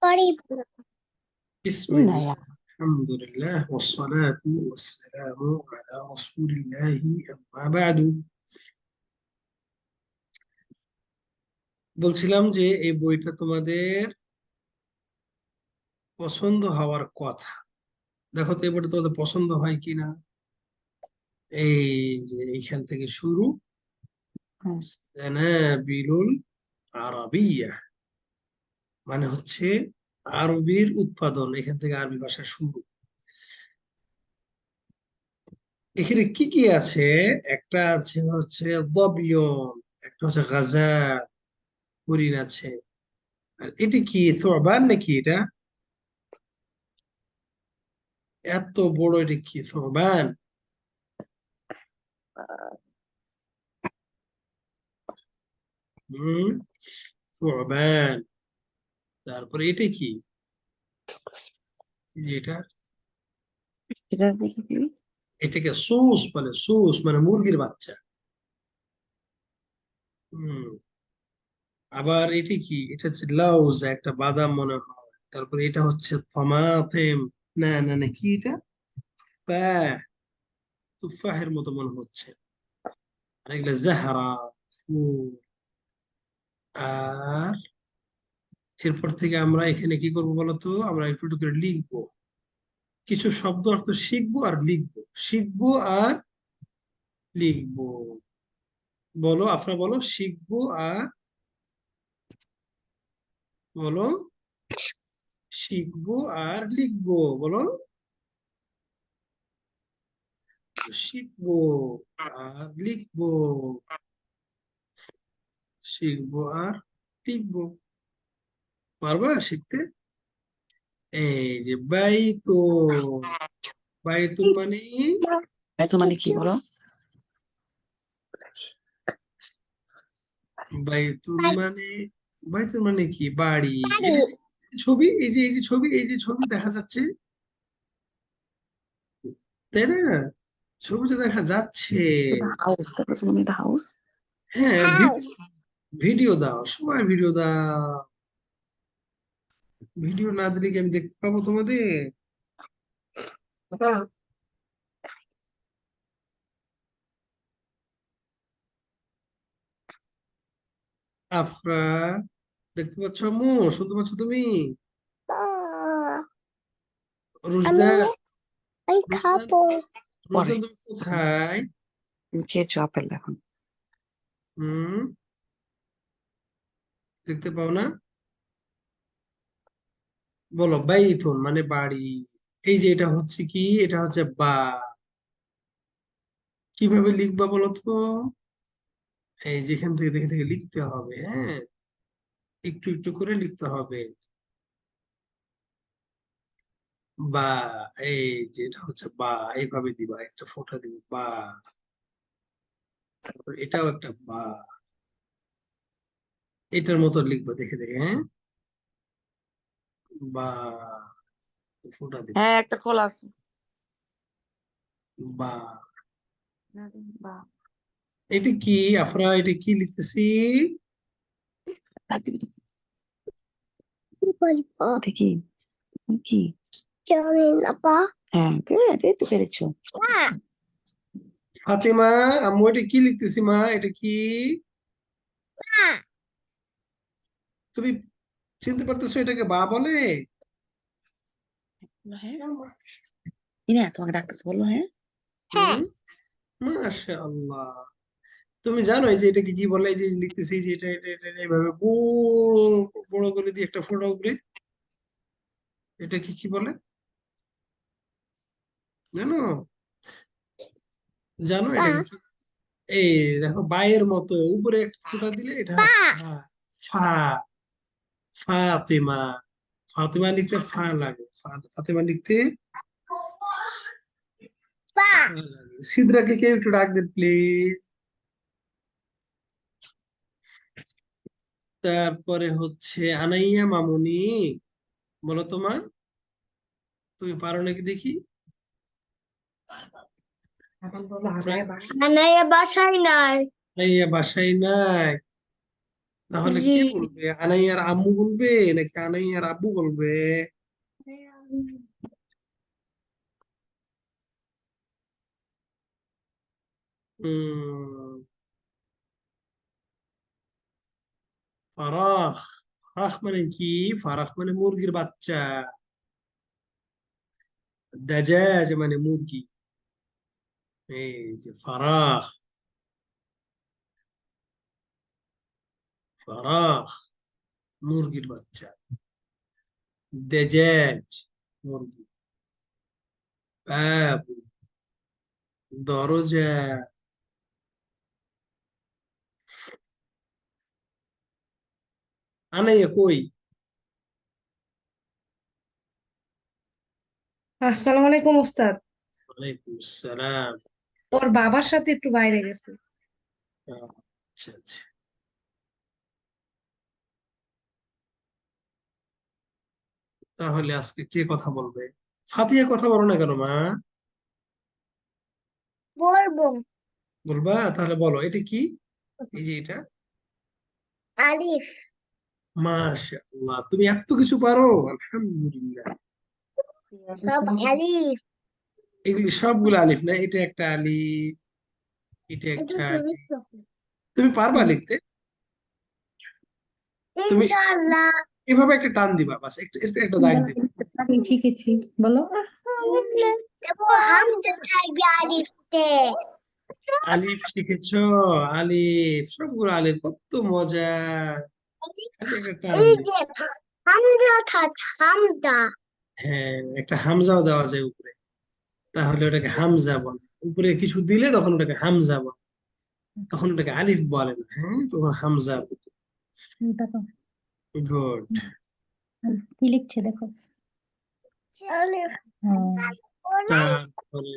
قريب. بسم هنا الله يعني. الحمد لله والصلاة والسلام على رسول الله أما بعد বলছিলাম যে এই বইটা তোমাদের পছন্দ হওয়ার কথা। দেখো তো এই বইটা তোমাদের পছন্দ হয় কিনা। এই যে এইখান থেকে শুরু, হুম। সানাবিলুল আরাবিয়া মানে হচ্ছে আরবির উৎপাদন, এখান থেকে আরবি ভাষা শুরু। এখানে কি কি আছে? একটা আছে হচ্ছে দবিয়ন, একটা হচ্ছে গাজাল, হরিণ আছে। আর এটা কি সোবান নাকি? এটা এত বড়, এটা কি সোবান? হম, সোবান। তারপরে এটা কি? এই যে এটা, এটা দেখি কি? এটাকে সুস বলে। সুস মানে মুরগির বাচ্চা। হম। আবার এটা কি? এটা হচ্ছে লাউজ, একটা বাদাম মনে হয়। তারপরে এটা হচ্ছে থমাতেম। না না না, কি এটা? তুফাহ, তুফাহের মতো মনে হচ্ছে। আর এগুলো জাহারা, ফুল। আর এরপর থেকে আমরা এখানে কি করবো বলতো? আমরা একটু একটু করে লিখবো, কিছু শব্দ অর্থ শিখবো আর লিখবো, শিখবো আর লিখবো। বলো, আপনারা বলো, শিখবো আর বলো, শিখবো আর লিখবো। বলো, শিখবো আর লিখবো, শিখবো আর লিখবো। পারবা শিখতে? এই যে বাইতুল, বাইতুল মানে, এত মানে কি বলো? বাইতুল মানে, বাইতুল মানে কি? বাড়ি। এটা ছবি, এই যে ছবি, এই যে ছবি দেখা যাচ্ছে, তাই না? ছবিটা দেখা যাচ্ছে। হাউস, তারপর তুমি এটা হাউস। হ্যাঁ, ভিডিও দাও, সবাই ভিডিও দাও। ভিডিও না দিলে কি আমি দেখতে পাবো তোমাদের? আফরা, দেখতে পাচ্ছ আম্মু? শুনতে পাচ্ছ তুমি? রুশদা, আমি রুশদান, খাবো। পরে রুশদান তুমি কোথায়? তুমি খেয়েছো আপেল এখন? হুম, দেখতে পাও না? বলো, বাইতুন মানে বাড়ি। এই যে এটা হচ্ছে কি? এটা হচ্ছে বা। কিভাবে লিখবা বলো তো? এই যেখান থেকে দেখে দেখে লিখতে হবে, হ্যাঁ, একটু একটু করে লিখতে হবে। বা, এই যে এটা হচ্ছে বা, এইভাবে দিবা, একটা ফোঁটা দিবা বা। তারপর এটাও একটা বা, এটার মতো লিখবা দেখে দেখে, হ্যাঁ, বা, ফোঁটা দিবা হ্যাঁ, একটা খোলা আছে। বা। বা এটা কি আফরা? এটা কি লিখতেছি? কি বলবো? দেখি কি। জানি না পা। হ্যাঁ, good, এই তো পেরেছো। ফাতেমা, আম্মু এটা কি লিখতেছি মা? এটা কি? তুমি চিনতে পারতেছো এটাকে বা বলে? হ্যাঁ, ইনা তোমাকে ডাকতেছে, বললো হ্যাঁ। হ্যাঁ। হুম, মাশাআল্লাহ। তুমি জানো এই যে এটাকে কি বলে? এই যে লিখতেছি, এই যে এটা এটা এটা এটা এইভাবে বড় বড় করে দিয়ে একটা ফোঁটা উপরে, এটা কি কি বলে জানো? জানো পা। এটা কি? এই দেখো, বায়ের মতো উপরে একটা ফোঁটা দিলে এটা পা। ফা। ফা, ফাতেমা। ফাতেমা লিখতে ফা লাগে, ফাতেমা লিখতে পা। ফা লাগে। সিদ্রাকে কেউ একটু ডাক দেন প্লিজ। তারপরে হচ্ছে আনাইয়া মামুনি, বলো তো মা, তুমি পারো নাকি দেখি। আনাইয়া বাসায় নাই। আনাইয়া বাসায় নাই। তাহলে কে বলবে? আনাইয়ার আম্মু বলবে নাকি আনাইয়ার আব্বু বলবে? উম ফারাখ। ফারাখ মানে কি? ফারাখ মানে মুরগির বাচ্চা। দাজাজ মানে মুরগি। এই যে ফারাখ, ফারাখ মুরগির বাচ্চা। দেজাজ মুরগি। বাবু দরজা। আনাইয়া কই? আসসালামু আলাইকুম ওস্তাদ। ওয়ালাইকুম সালাম। ওর বাবার সাথে একটু বাইরে গেছে। আচ্ছা আচ্ছা। তাহলে আজকে কে কথা বলবে? ফাতিহা কথা বলো না কেন মা? বলবো। বলবা? তাহলে বলো এটা কি? এই যে এটা। আলিফ। মাশাআল্লাহ, তুমি এত কিছু পারো, আলহামদুলিল্লাহ। সব আলিফ। এগুলি সবগুলো আলিফ না? এটা একটা আলিফ, এটা এটা একটা তুমি আলিফ। তুমি পারবা লিখতে? তুমি ইনশাআল্লাহ। এভাবে একটা টান দিবা, বাস একটা একটা একটা দাগ দিবা। আমি শিখেছি, বলো। দেখো হামজা থাকবে আলিফতে। আলিফ শিখেছো? আলিফ, সবগুলো আলিফ, কত মজা। খালি একটা টান এই দিবা। যে হামজা থাক হামজা। হ্যাঁ, একটা হামজাও দেওয়া যায় উপরে, তাহলে ওটাকে হামজা বলে। উপরে কিছু দিলে তখন ওটাকে হামজা বলে, তখন ওটাকে আলিফ বলে না। হ্যাঁ, তখন হামজা। গুড। কি লিখছে দেখো। আলিফ। তারপরে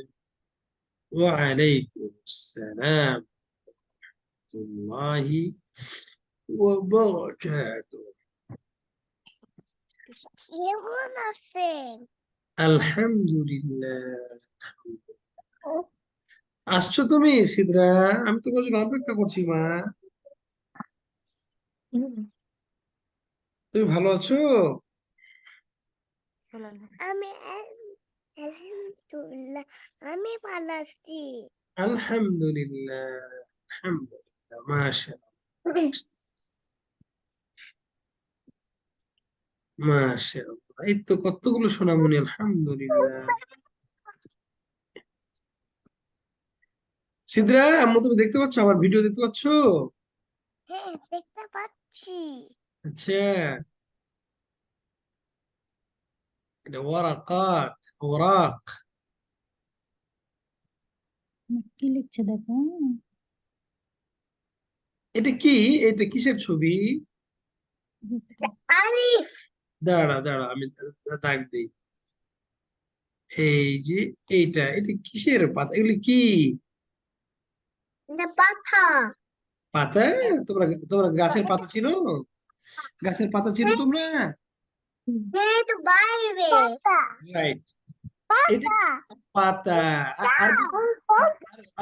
ওয়ালাইকুম আসসালাম ওয়া বারাকাতুহু। কেমন আছেন? আলহামদুলিল্লাহ। আসছো তুমি সিদরা? আমি তোমার জন্য অপেক্ষা করছি মা। তুমি ভালো আছো? আমি আলহামদুলিল্লাহ, আমি ভালো আছি। আলহামদুলিল্লাহ, আলহামদুলিল্লাহ, মাশাআল্লাহ, মাশাআল্লাহ। এই তো কতগুলো সোনামণি, আলহামদুলিল্লাহ। সিদরা, আম্মু তুমি দেখতে পাচ্ছ? আমার ভিডিও দেখতে পাচ্ছ? হ্যাঁ, দেখতে পাচ্ছি। আচ্ছা, এটা ওয়ারাকাত, ওরাক। কি লিখছে দেখো। এটা কি? এটা কিসের ছবি? আলিফ। দাঁড়া দাঁড়া, আমি দাগ দিই। এই যে এইটা, এটা কিসের পাতা? এগুলি কি এটা পাতা। পাতা? তোমরা তোমরা গাছের পাতা চিনো? গাছের পাতা চিনো তোমরা? হ্যাঁ, তো বাইরে পাতা। রাইট। এটা পাতা। পাতা।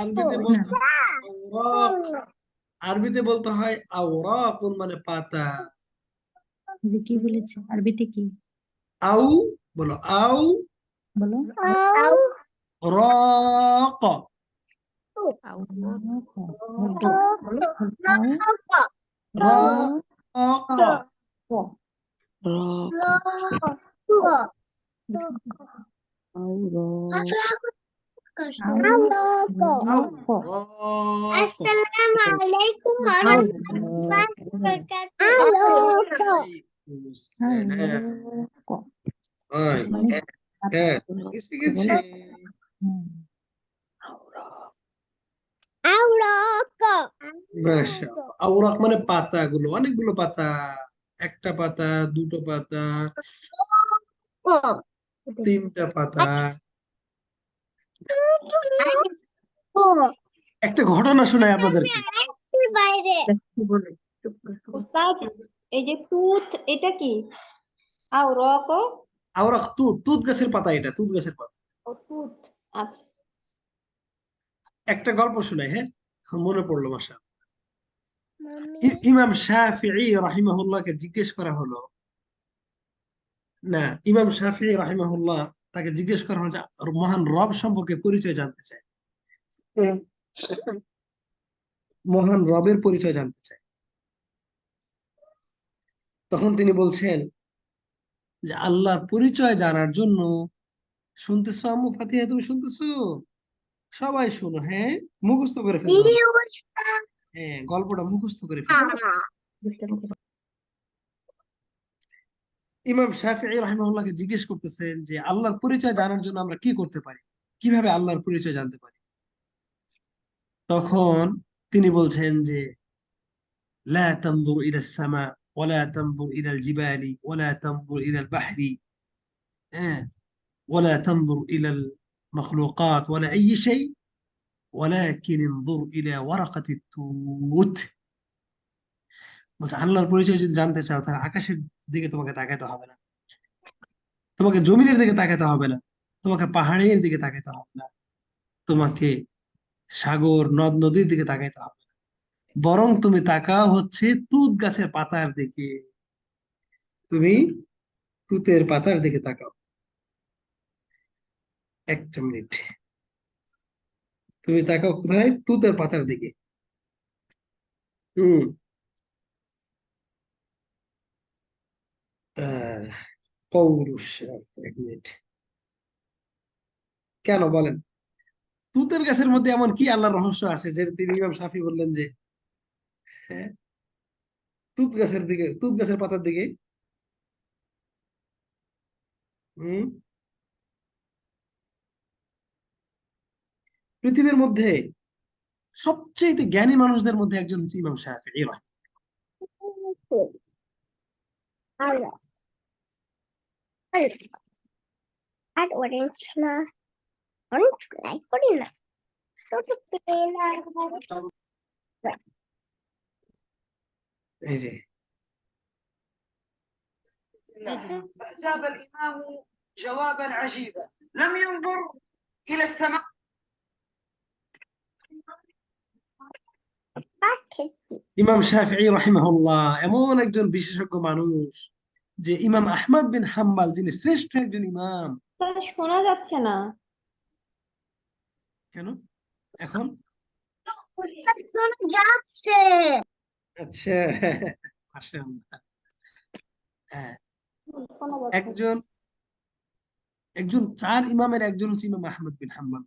আরবিতে বলতে হয় আওরাক। আরবিতে বলতে হয় আওরাকুন, মানে পাতা। কি বলেছে আরবিতে? কি আউ বলো, আউ বলো? রাক। রাক। আসসালামু আলাইকুম ওয়া রাহমাতুল্লাহি ওয়া বারাকাতুহু। এসে গেছে। আওরাক। মাশাআল্লাহ। আওরাক মানে পাতাগুলো, অনেকগুলো পাতা। একটা পাতা, দুটো পাতা, তিনটা পাতা। একটা ঘটনা শোনাই আপনাদেরকে। বাইরে উস্তাদ, এই যে তুত, এটা কি? আও রক আওরাক, তুত, তুত গাছের পাতা, এটা তুত গাছের পাতা। ও তুত। আচ্ছা। একটা গল্প শোনাই, হ্যাঁ, এখন মনে পড়লো মাশাআল্লাহ। মাম্মি ইমাম শাফিঈ রাহিমাহুল্লাহকে জিজ্ঞেস করা হলো, না, ইমাম শাফিঈ রাহিমাহুল্লাহ তাকে জিজ্ঞেস করা হলো যে মহান রব সম্পর্কে পরিচয় জানতে চায়, মহান রবের পরিচয় জানতে চায়। তখন তিনি বলছেন যে আল্লাহর পরিচয় জানার জন্য, শুনতেছো আম্মু ফাতিহা, তুমি শুনতেছো? সবাই শোনো, হ্যাঁ, মুখস্থ করে ফেলতে হবে। হ্যাঁ, গল্পটা মুখস্থ করে ফেলতে হবে। ইমাম শাফিঈ রাহিমাহুল্লাহকে জিজ্ঞেস করতেছেন যে আল্লাহর পরিচয় জানার জন্য আমরা কি করতে পারি, কিভাবে আল্লাহর পরিচয় জানতে পারি? তখন তিনি বলছেন যে লা তানজুর ইলা সামা ওয়ালা তানজুর ইলা জিবালি ওয়ালা তানজুর ইলা বাহরি, হ্যাঁ, ওয়ালা তানজুর ইলা المخلوقات ولا أي شيء ولكن انظر إلى ورقة التوت। বলছে আল্লাহর পরিচয় যদি জানতে চাও তাহলে আকাশের দিকে তোমাকে তাকাতে হবে না, তোমাকে জমিনের দিকে তাকাতে হবে না, তোমাকে পাহাড়ের দিকে তাকাতে হবে না, তোমাকে সাগর নদ নদীর দিকে তাকাইতে হবে না, বরং তুমি তাকাও হচ্ছে তুত গাছের পাতার দিকে, তুমি তুতের পাতার দিকে তাকাও। একটা মিনিট, তুমি তাকাও কোথায়? তুতের পাতার দিকে। হম আহ পৌরুষ, এক মিনিট, কেন বলেন? তুতের গাছের মধ্যে এমন কি আল্লাহর রহস্য আছে যে তিনি ইমাম শাফি বললেন যে হ্যাঁ, তুত গাছের দিকে, তুত গাছের পাতার দিকে? হম পৃথিবীর মধ্যে সবচেয়ে জ্ঞানী মানুষদের মধ্যে একজন হচ্ছে ইমাম শাফিঈ আর অরেঞ্জ না, অরেঞ্জ লাইক করি না, ছোট এই যে أجاب الإمام جوابا عجيبا لم ينظر إلى السماء পাখি। ইমাম শাফিঈ রাহিমাহুল্লাহ এমন একজন বিশেষজ্ঞ মানুষ যে ইমাম আহমদ বিন হাম্বল, যিনি শ্রেষ্ঠ একজন ইমাম। শোনা যাচ্ছে না। কেন এখন? শোনা যাচ্ছে। আচ্ছা, মাশাআল্লাহ। হ্যাঁ, শোনা যাচ্ছে। একজন একজন চার ইমামের একজন হচ্ছে ইমাম আহমদ বিন হাম্বল।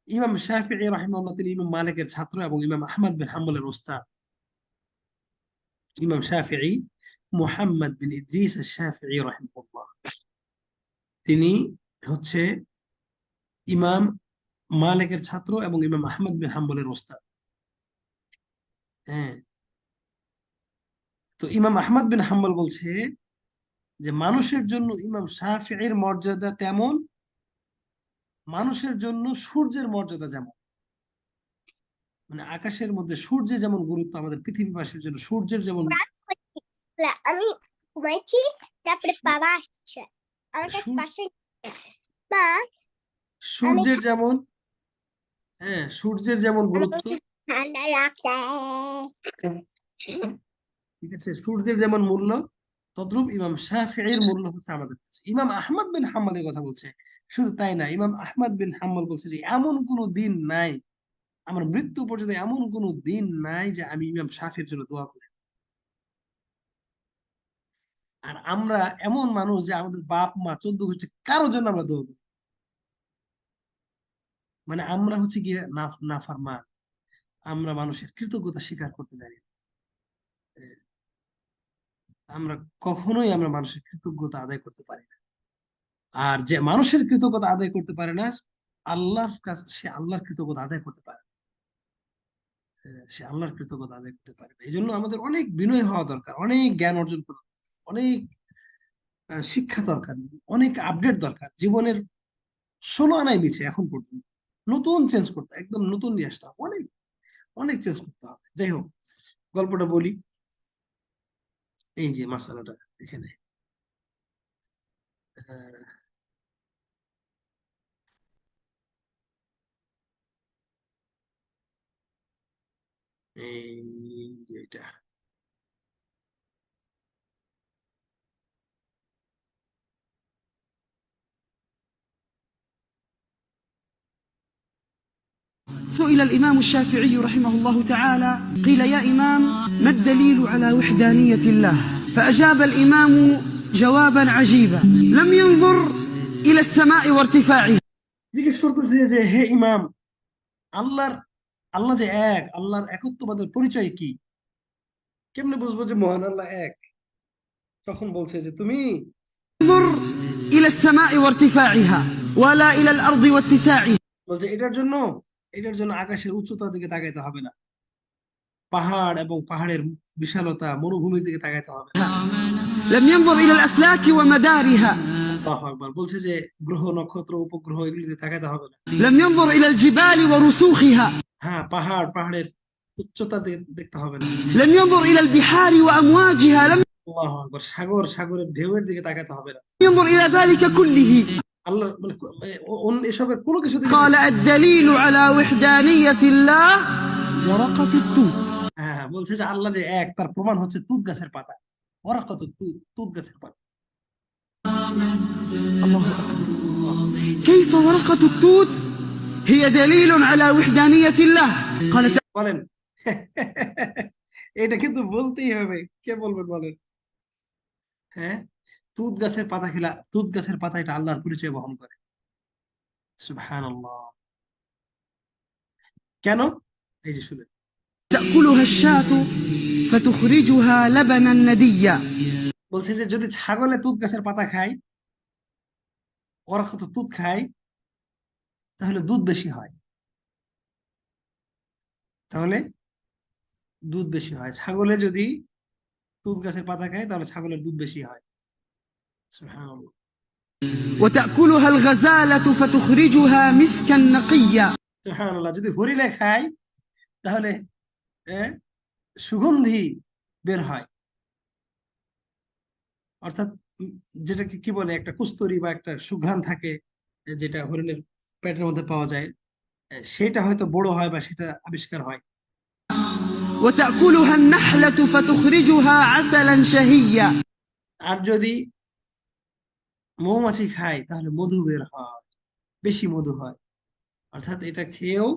ইমাম শাফিঈ রাহিমাহুল্লাহ তিনি ইমাম মালিকের ছাত্র এবং ইমাম আহমদ বিন হাম্বলের ওস্তাদ। ইমাম শাফিঈ মুহাম্মদ বিন ইদ্রিস আশ-শাফিঈ রাহিমাহুল্লাহ, তিনি হচ্ছে ইমাম মালিকের ছাত্র এবং ইমাম আহমদ বিন হাম্বলের ওস্তাদ। হ্যাঁ, তো ইমাম আহমদ বিন হাম্বল বলছে যে মানুষের জন্য ইমাম শাফিঈর মর্যাদা তেমন, মানুষের জন্য সূর্যের মর্যাদা যেমন। মানে আকাশের মধ্যে সূর্যের যেমন গুরুত্ব, আমাদের পৃথিবীবাসীর জন্য সূর্যের যেমন আমি ঘুমাইছি, তারপরে বাবা আসছে আমার কাছে সূর- পাশে, বা সূর্যের যেমন, হ্যাঁ, সূর্যের যেমন গুরুত্ব, ঠান্ডা রাখছে। ঠিক আছে, সূর্যের যেমন মূল্য, তদ্রূপ ইমাম শাফিঈর মূল্য হচ্ছে আমাদের কাছে। ইমাম আহমদ বিন হাম্বল এই কথা বলছে। শুধু তাই না, ইমাম আহমদ বিন হাম্বল বলছে যে এমন কোনো দিন নাই, আমার মৃত্যু পর্যন্ত এমন কোনো দিন নাই যে আমি ইমাম শাফির জন্য দোয়া করি। আর আমরা এমন মানুষ যে আমাদের বাপ মা 14 গোষ্ঠী কারোর জন্য আমরা দোয়া করি। মানে আমরা হচ্ছে গিয়ে নাফরমান, আমরা মানুষের কৃতজ্ঞতা স্বীকার করতে জানি না। আমরা কখনোই আমরা মানুষের কৃতজ্ঞতা আদায় করতে পারি না। আর যে মানুষের কৃতজ্ঞতা আদায় করতে পারে না, আল্লাহর কাছে সে আল্লাহর কৃতজ্ঞতা আদায় করতে পারে না। সে আল্লাহর কৃতজ্ঞতা আদায় করতে পারে না। এই জন্য আমাদের অনেক বিনয় হওয়া দরকার, অনেক জ্ঞান অর্জন করা, অনেক শিক্ষা দরকার, অনেক আপডেট দরকার। জীবনের 16 আনাই মিছে এখন পর্যন্ত নতুন চেঞ্জ করতে, একদম নতুন নিয়ে আসতে হবে, অনেক অনেক চেঞ্জ করতে হবে। যাই হোক, গল্পটা বলি। এই যে মাসালাটা এখানে, আহ, এই যে এটা سئل الإمام الشافعي رحمه الله تعالى قيل يا إمام ما الدليل على وحدانية الله فأجاب الإمام جوابا عجيبا لم ينظر إلى السماء وارتفاعها জিজ্ঞেস করতেছে যে হে ইমাম, আল্লাহ যে এক, আল্লাহর একত্ববাদের পরিচয় কি? কেমনে বুঝবো যে মহান আল্লাহ এক? তখন বলছে যে তুমি انظر إلى السماء وارتفاعها ولا إلى الأرض واتساعها বলছে এটার জন্য আকাশের উচ্চতার দিকে তাকাইতে হবে না, পাহাড় এবং পাহাড়ের বিশালতা, মরুভূমির দিকে তাকাইতে হবে না। لم ينظر إلى الأفلاك ومدارها আল্লাহু আকবার। বলছে যে গ্রহ নক্ষত্র উপগ্রহ এগুলিতে তাকাইতে হবে না। لم ينظر إلى الجبال ورسوخها হ্যাঁ, পাহাড়ের উচ্চতা দেখতে হবে না। لم ينظر إلى البحار وأمواجها لم আল্লাহু আকবার। সাগরের ঢেউয়ের দিকে তাকাইতে হবে না। ينظر إلى ذلك كله আল্লাহ মানে এসবের কোনো কিছু দিকে قال الدليل على وحدانية الله ورقة التوت হ্যাঁ, বলছে যে আল্লাহ যে এক তার প্রমাণ হচ্ছে তুত গাছের পাতা। ওরাকাত তুত গাছের পাতা। الله أكبر كيف ورقة التوت هي دليل على وحدانية الله قال বলেন এটা কিন্তু বলতেই হবে। কে বলবেন বলেন? হ্যাঁ, তুত গাছের পাতা এটা আল্লাহর পরিচয় বহন করে। সুবহানাল্লাহ। কেন? এই যে শুনে تأكلها الشاة فتخرجها لبنا نديا বলছে যে যদি ছাগলে তুত গাছের পাতা খায়, ওরা কত তুত খায়, তাহলে দুধ বেশি হয়। ছাগলে যদি তুত গাছের পাতা খায় তাহলে ছাগলের দুধ বেশি হয়। সুবহানাল্লাহ। وتأكلها الغزالة فتخرجها مسكا نقيا সুবহানাল্লাহ। যদি হরিণে খায় তাহলে সুগন্ধি বের হয়। অর্থাৎ যেটাকে কি বলে, একটা কুস্তরি বা একটা সুঘ্রাণ থাকে যেটা হরিণের পেটের মধ্যে পাওয়া যায়, সেটা হয়তো বড় হয় বা সেটা আবিষ্কার হয়। وتأكلها النحلة فتخرجها عسلا شهيا আর যদি মৌমাছি খায় তাহলে মধু বের হয়, বেশি মধু হয়। অর্থাৎ এটা খেয়েও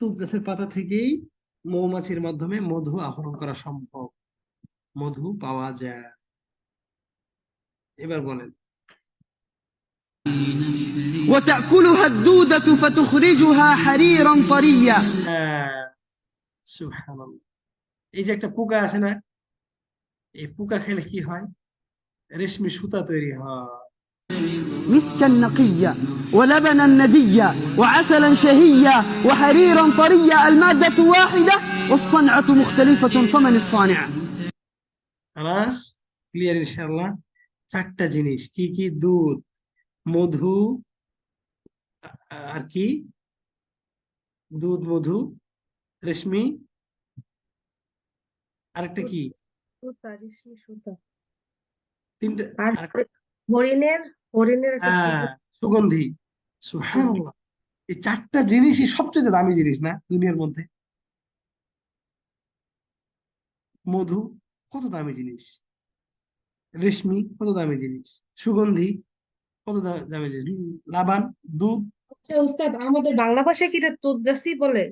তুত গাছের পাতা থেকেই মৌমাছির মাধ্যমে মধু আহরণ করা সম্ভব, মধু পাওয়া যায়। এবার বলেন وتأكلها الدودة فتخرجها حريرا طريا সুবহানাল্লাহ। এই যে একটা পোকা আছে না, এই পোকা খেলে কি হয়? রেশমি সুতা তৈরি হয়। مسكا نقيا ولبنا نديا وعسلا شهيا وحريرا طريا المادة واحدة والصنعة مختلفة فمن الصانع খালাস, ক্লিয়ার ইনশাআল্লাহ। চারটা জিনিস কি কি? দুধ, মধু, আর কি? দুধ, মধু, রেশমি, আরেকটা কি? তিনটা। সুগন্ধি। সুবহানাল্লাহ। এই চারটা জিনিসই সবচেয়ে দামি জিনিস না দুনিয়ার মধ্যে? মধু কত দামি জিনিস, রেশমি কত দামি জিনিস, সুগন্ধি কত দামি জিনিস, লাবান, দুধ। আচ্ছা উস্তাদ, আমাদের বাংলা ভাষায় কি এটা তুত গাছই বলে?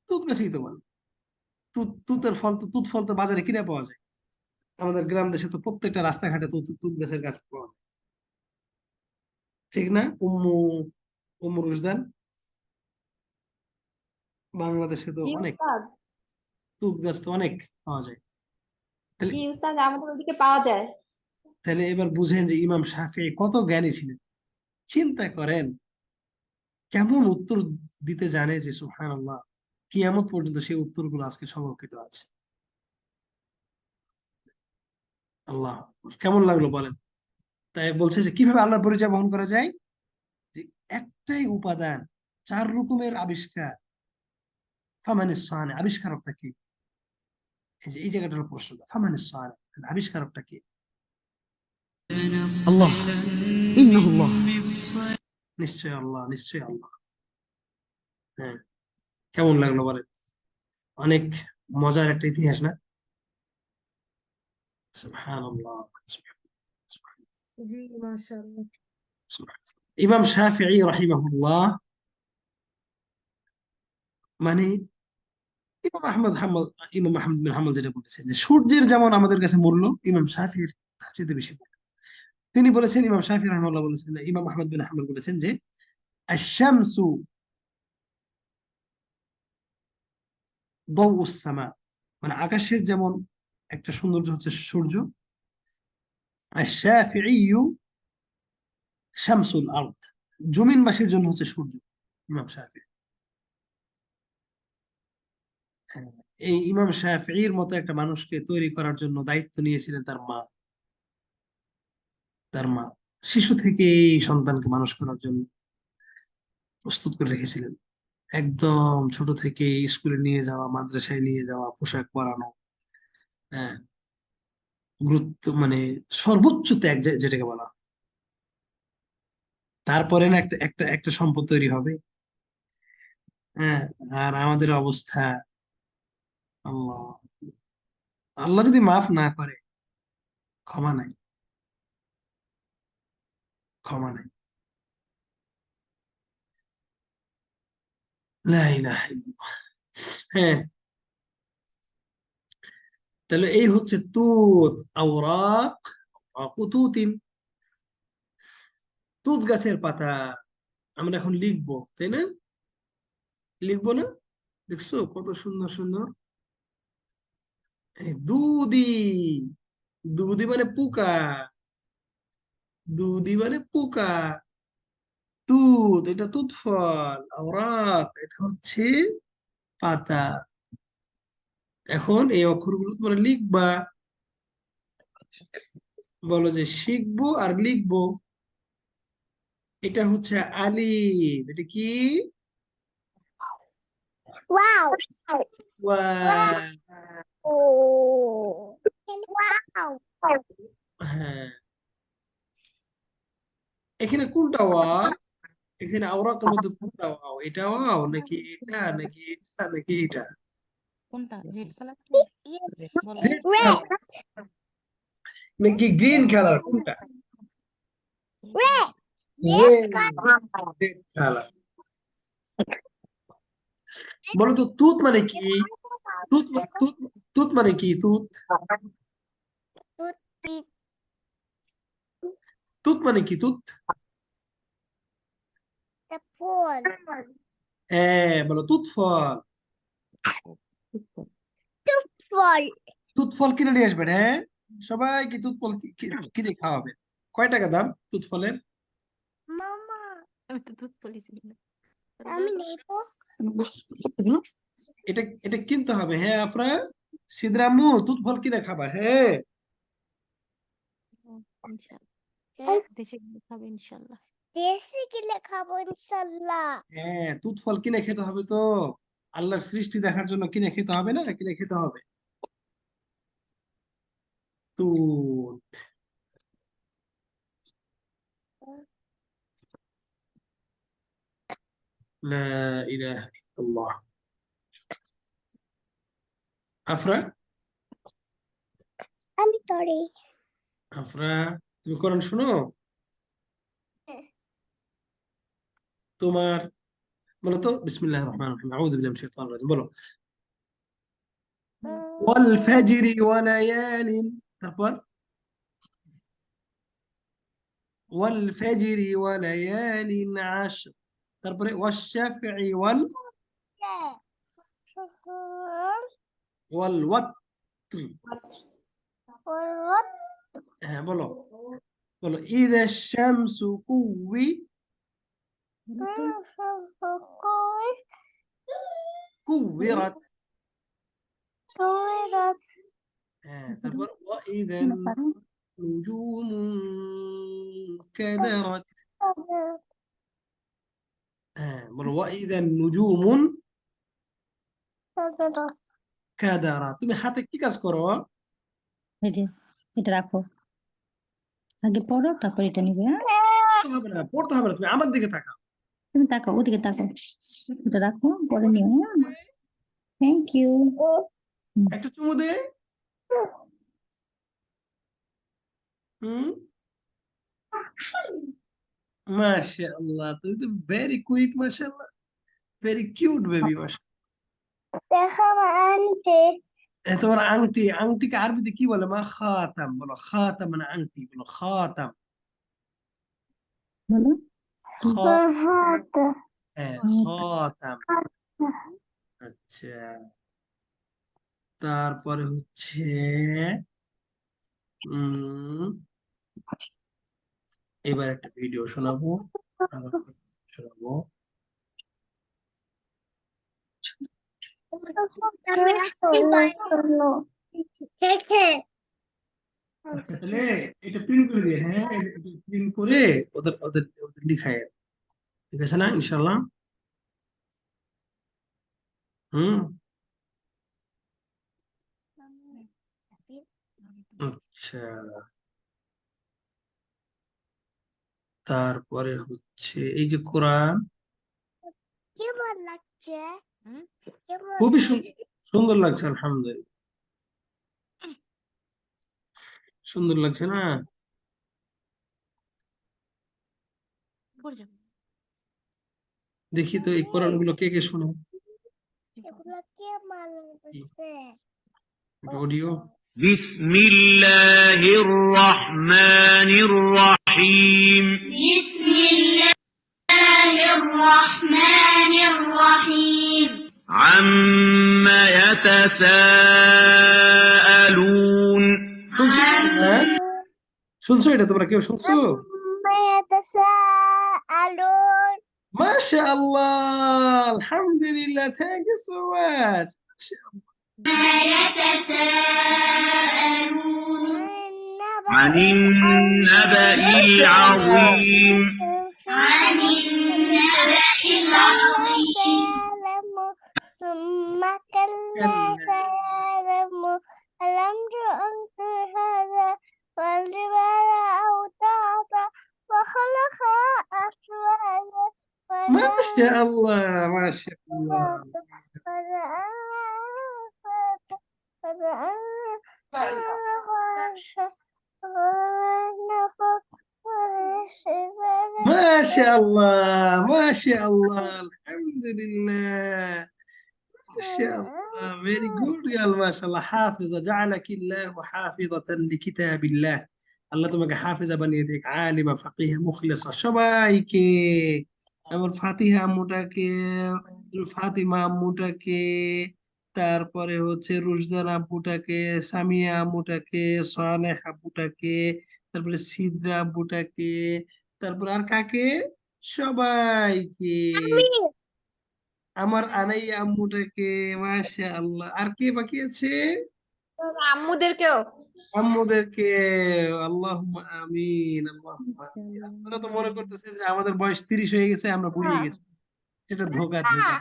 তুত গাছই তো বলে। তুত ফল তো বাজারে কিনে পাওয়া যায়। আমাদের গ্রাম দেশে তো প্রত্যেকটা রাস্তাঘাটে তুত গাছের গাছ পাওয়া যায়, ঠিক না? উম্মু রুশদান, বাংলাদেশে তো জি অনেক উস্তাদ, তুত গাছ তো অনেক পাওয়া যায়। তাহলে জি উস্তাদ, আমাদের ওদিকে পাওয়া যায়। তাহলে এবার বুঝেন যে ইমাম শাফিঈ কত জ্ঞানী ছিলেন। চিন্তা করেন কেমন উত্তর দিতে জানে যে সুবহানাল্লাহ, কিয়ামত পর্যন্ত সেই উত্তরগুলো আজকে সংরক্ষিত আছে। আল্লাহ, কেমন লাগলো বলেন? তাই বলছে যে কিভাবে আল্লাহর পরিচয় বহন করা যায়? যে একটাই উপাদান, চার রকমের আবিষ্কার। ফামানিস সানি, আবিষ্কারকটা কি? এই জায়গাটার প্রশ্ন। ফামানিস সানি, আবিষ্কারকটা কি? الله إنه الله নিশ্চয় আল্লাহ, নিশ্চয় আল্লাহ। হ্যাঁ, কেমন লাগলো বলেন? অনেক মজার একটা ইতিহাস না? সুবহানাল্লাহ, জি মাশাআল্লাহ। সুবহানাল্লাহ। ইমাম শাফিঈ রাহিমাহুল্লাহ মানে ইমাম আহমদ বিন হাম্বল যেটা বলেছেন যে সূর্যের যেমন আমাদের কাছে মূল্য, ইমাম শাফিঈর তার চেয়ে বেশি মূল্য। তিনি বলেছেন, ইমাম শাফিঈ রাহিমাহুল্লাহ বলেছেন, ইমাম আহমদ বিন হাম্বল বলেছেন যে আশ-শামসু দাউউস সামা, মানে আকাশের যেমন একটা সৌন্দর্য হচ্ছে সূর্য, আশ-শাফিঈয়্যু শামসুল আরদ, জমিনবাসীর জন্য হচ্ছে সূর্য ইমাম শাফিঈ। হ্যাঁ, এই ইমাম শাফিঈর মতো একটা মানুষকে তৈরি করার জন্য দায়িত্ব নিয়েছিলেন তার মা শিশু থেকে এই সন্তানকে মানুষ করার জন্য প্রস্তুত করে রেখেছিলেন। একদম ছোট থেকে স্কুলে নিয়ে যাওয়া, মাদ্রাসায় নিয়ে যাওয়া, পোশাক পরানো, হ্যাঁ, গুরুত্ব মানে সর্বোচ্চ ত্যাগ যেটাকে বলা হয়। তারপরে না একটা একটা একটা সম্পদ তৈরি হবে। হ্যাঁ, আর আমাদের অবস্থা, আল্লাহ আল্লাহ যদি মাফ না করে, ক্ষমা নাই, ক্ষমা নাই। লা ইলাহা ইল্লাল্লাহ। হ্যাঁ, তাহলে এই হচ্ছে তুত, আওরাক, তুতিন, তুত গাছের পাতা। আমরা এখন লিখবো, তাই না? লিখবো না? দেখছো কত সুন্দর সুন্দর। এই দুদি, দুদি মানে পোকা, দুদি মানে পোকা। তুত এটা তুত ফল, আওরাক এটা হচ্ছে পাতা। এখন এই অক্ষরগুলো তোমরা লিখবা, বলো যে শিখবো আর লিখবো। এটা হচ্ছে আলিফ, এটা কি? Wow. ওয়া। Oh. Wow. হ্যাঁ, এখানে কোনটা ওয়াও? এখানে আওরাকের মধ্যে কোনটা ওয়াও? এটা ওয়াও নাকি এটা নাকি এটা নাকি এটা? কোনটা রেড কালার বলো। Red Red. কালার নাকি গ্রিন কালার, কোনটা? Red. Red colour. বলো তো তুত মানে কি? তুত তুত তুত মানে কি? তুত মানে কি? তুত, The pool. হ্যাঁ বলো তুত ফল। Fall. তুত ফল কিনে নিয়ে আসবেন, হ্যাঁ সবাই কি তুত ফল কিনে খাওয়াবেন। কয় টাকা দাম তুত ফলের? Mama. আমি তো দুধ বলেছি না। আমি নেবো। এটা এটা কিনতে হবে, হ্যাঁ আফরা সিদ্রাম্মু তুত ফল কিনে খাবা, হ্যাঁ। ইনশাআল্লাহ দেশে গিয়ে খাবে ইনশাআল্লাহ। দেশে গেলে খাবো ইনশাল্লাহ। হ্যাঁ, তুত ফল কিনে খেতে হবে তো, আল্লাহর সৃষ্টি দেখার জন্য কিনে খেতে হবে না, কিনে খেতে হবে। তুত, লা ইলাহা ইল্লাল্লাহ। আফরা, আমি তরে। আফরা তুমি কোরআন শুনো? তোমার বলো তো বিসমিল্লাহির রহমানির রহিম, আউযু বিল্লাহি মিনাশ শাইতানির রাজিম, বলো ওয়াল ফাজরি ওয়া লায়ালিন, তারপর ওয়াল ফাজরি ওয়া লায়ালিন আশর, তারপরে ওয়াশ শাফঈ ওয়াল ওয়াত্র। হ্যাঁ বলো, বলো ইযা শামসু কুওয়িরাত। হ্যাঁ, তারপর ওয়াইযা নুজুমু কাদারাত। হ্যাঁ বলো ওয়াইযা নুজুমু কাদারাত। তুমি হাতে কি কাজ করো? এই যে এটা রাখো, আগে পড়ো তারপর এটা নিবে। হ্যাঁ পড়তে হবে না, পড়তে হবে না, তুমি আমার দিকে তাকাও। তুমি তাকাও, ওদিকে তাকাও, এটা রাখো পরে নিও। হ্যাঁ থ্যাংক ইউ। একটা চুমু দে। হুম, মাশাআল্লাহ, তুমি তো ভেরি কুইক, মাশাআল্লাহ, ভেরি কিউট বেবি, মাশাআল্লাহ। দেখো আন্টি তোমার আংটি, আংটিকে আরবিতে কি বলে? মা খাতাম, বলো খাতাম মানে আংটি, বলো খাতাম। বলো কি? হাত হ্যাঁ, হাত। খাতাম। আচ্ছা, তারপরে হচ্ছে এবার একটা ভিডিও শোনাবো, আবার শোনাবো। আচ্ছা, তাহলে এটা প্রিন্ট করে দিয়ে, হ্যাঁ, প্রিন্ট করে ওদের ওদের ওদের লিখায়, ঠিক আছে না ইনশাল্লাহ? হুম, আচ্ছা, তারপরে হচ্ছে এই যে কোরআন, কেমন লাগছে? হুম? খুবই সুন্দর লাগছে, আলহামদুলিল্লাহ, সুন্দর লাগছে না? পড়ে যাবে। দেখি তো এই কোরআন গুলো কে কে শোনে, এগুলো কেমন লাগছে? অডিও। بسم الله الرحمن الرحيم بسم الله الرحمن الرحيم عما يتساءلون শুনছো? হ্যাঁ, শুনছো? এটা তোমরা কেউ শুনছো? يتساءلون মাশাআল্লাহ, আলহামদুলিল্লাহ, থ্যাংক ইউ সো মাচ। عن النبأ العظيم عن النبأ العظيم ثم كلا سيعلمون ألم تر هذا والجبال أوتادا وخلقها أزواجا মাশাআল্লাহ, মাশাআল্লাহ, মাশাআল্লাহ, মাশাআল্লাহ, আলহামদুলিল্লাহ, মাশাআল্লাহ, ভেরি গুড গার্ল, মাশাআল্লাহ। হাফিজা, জাআলাকিল্লাহু হাফিজাতান লিকিতাবিল্লাহ। আল্লাহ তোমাকে হাফিজা বানিয়ে দিক, আলিমা, ফাকিহা, মুখলিসা, সবাইকে। আমার ফাতিহা আম্মুটাকে, ফাতিমা আম্মুটাকে, তারপরে হচ্ছে রুশদান আব্বুটাকে, সামিয়া আম্মুটাকে, সালেহ আব্বুটাকে, তারপরে সিদ্রা আব্বুটাকে, তারপর আর কাকে? সবাইকে। আমার আনাইয়া আম্মুটাকে, মাশাআল্লাহ। আর কে বাকি আছে? আম্মুদেরকেও আম্মুদেরকে। আল্লাহুম্মা আমিন, আল্লাহুম্মা আমিন। আপনারা তো মনে করতেছে যে আমাদের বয়স 30 হয়ে গেছে, আমরা বুড়িয়ে গেছি। সেটা ধোঁকা, ধোঁকা।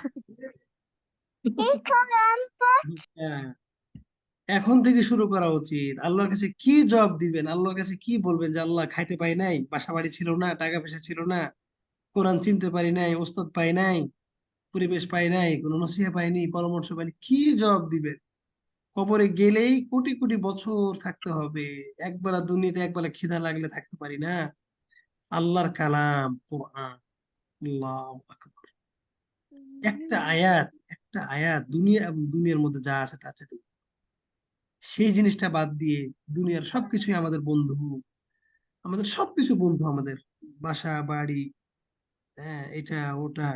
হ্যাঁ, এখন থেকে শুরু করা উচিত। আল্লাহর কাছে কি জবাব দিবেন? আল্লাহর কাছে কি বলবেন যে আল্লাহ, খাইতে পাই নাই, বাসা বাড়ি ছিল না, টাকা পয়সা ছিল না, কোরআন চিনতে পারি নাই, ওস্তাদ পাই নাই, পরিবেশ পাই নাই, কোনো নসিহা পাইনি, পরামর্শ পাইনি, কি জবাব দিবেন? কবরে গেলেই কোটি কোটি বছর থাকতে হবে, একবেলা দুনিয়াতে একবেলা খিদা লাগলে থাকতে পারি না। আল্লাহর কালাম কোরআন, আল্লাহু আকবার। একটা আয়াত দুনিয়া এবং দুনিয়ার মধ্যে যা আছে তার চাইতে, সেই জিনিসটা বাদ দিয়ে দুনিয়ার সবকিছুই আমাদের বন্ধু, আমাদের সবকিছু বন্ধু, আমাদের বাসা বাড়ি, হ্যাঁ, এটা ওটা।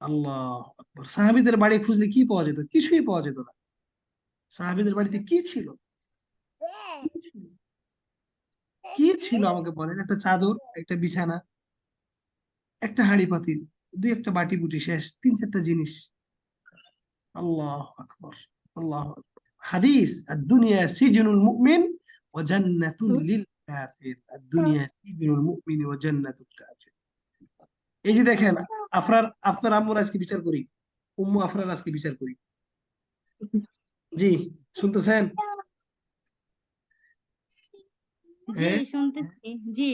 আল্লাহ আকবার। সাহাবীদের বাড়ি খুঁজলে কি পাওয়া যেত? কিছুই পাওয়া যেত না। সাহাবীদের বাড়িতে কি ছিল? কি ছিল? কি ছিল আমাকে বলেন? একটা চাদর, একটা বিছানা, একটা হাঁড়ি পাতিল, দুই একটা বাটি বুটি, শেষ। 3-4টা জিনিস। আল্লাহ আকবার, আল্লাহ আকবার। হাদিস, আদ-দুনিয়া সিজনুল মুমিন ওয়া জান্নাতুন লিল কাফির, আদ-দুনিয়া সিজনুল মুমিন ওয়া জান্নাতুল কাফির। এই যে দেখেন, আপনার আম্মুর আজকে বিচার করি, উম্মু আফরার আজকে বিচার করি। জি, শুনতেছেন? জি হ্যাঁ, শুনতেছি। জি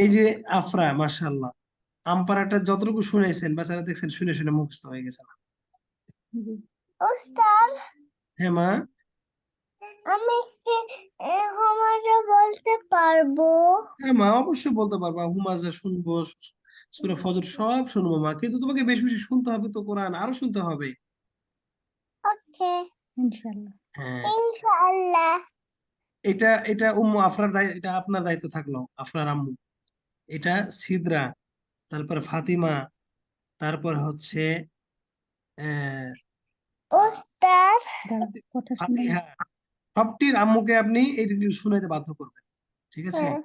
এই যে আফরা, মাশাআল্লাহ, আমপারাটা যতটুকু শুনেছেন, বাচ্চারা দেখছেন শুনে শুনে মুখস্থ হয়ে গেছে না? জি উস্তাদ হ্যাঁ মা, আমি কি হোমাজা বলতে পারবো? হ্যাঁ মা, অবশ্যই বলতে পারবা। হুমাজা শুনবো, সূরা ফজর সব শুনবো মা, কিন্তু তোমাকে বেশি বেশি শুনতে হবে তো, কোরআন আরো শুনতে হবে। ওকে, ইনশাল্লাহ। হ্যাঁ, ইনশাআল্লাহ। এটা এটা আফরার দায়িত্ব, এটা আপনার দায়িত্ব থাকলো, আফরার আম্মু। এটা সিদরা, তারপরে ফাতিমা, তারপর হচ্ছে আহ উস্তাদ দাঁড়াও, কথা শুনে ফাতিহা, সবটির আম্মুকে আপনি এই শুনাইতে বাধ্য করবেন, ঠিক আছে? হুম,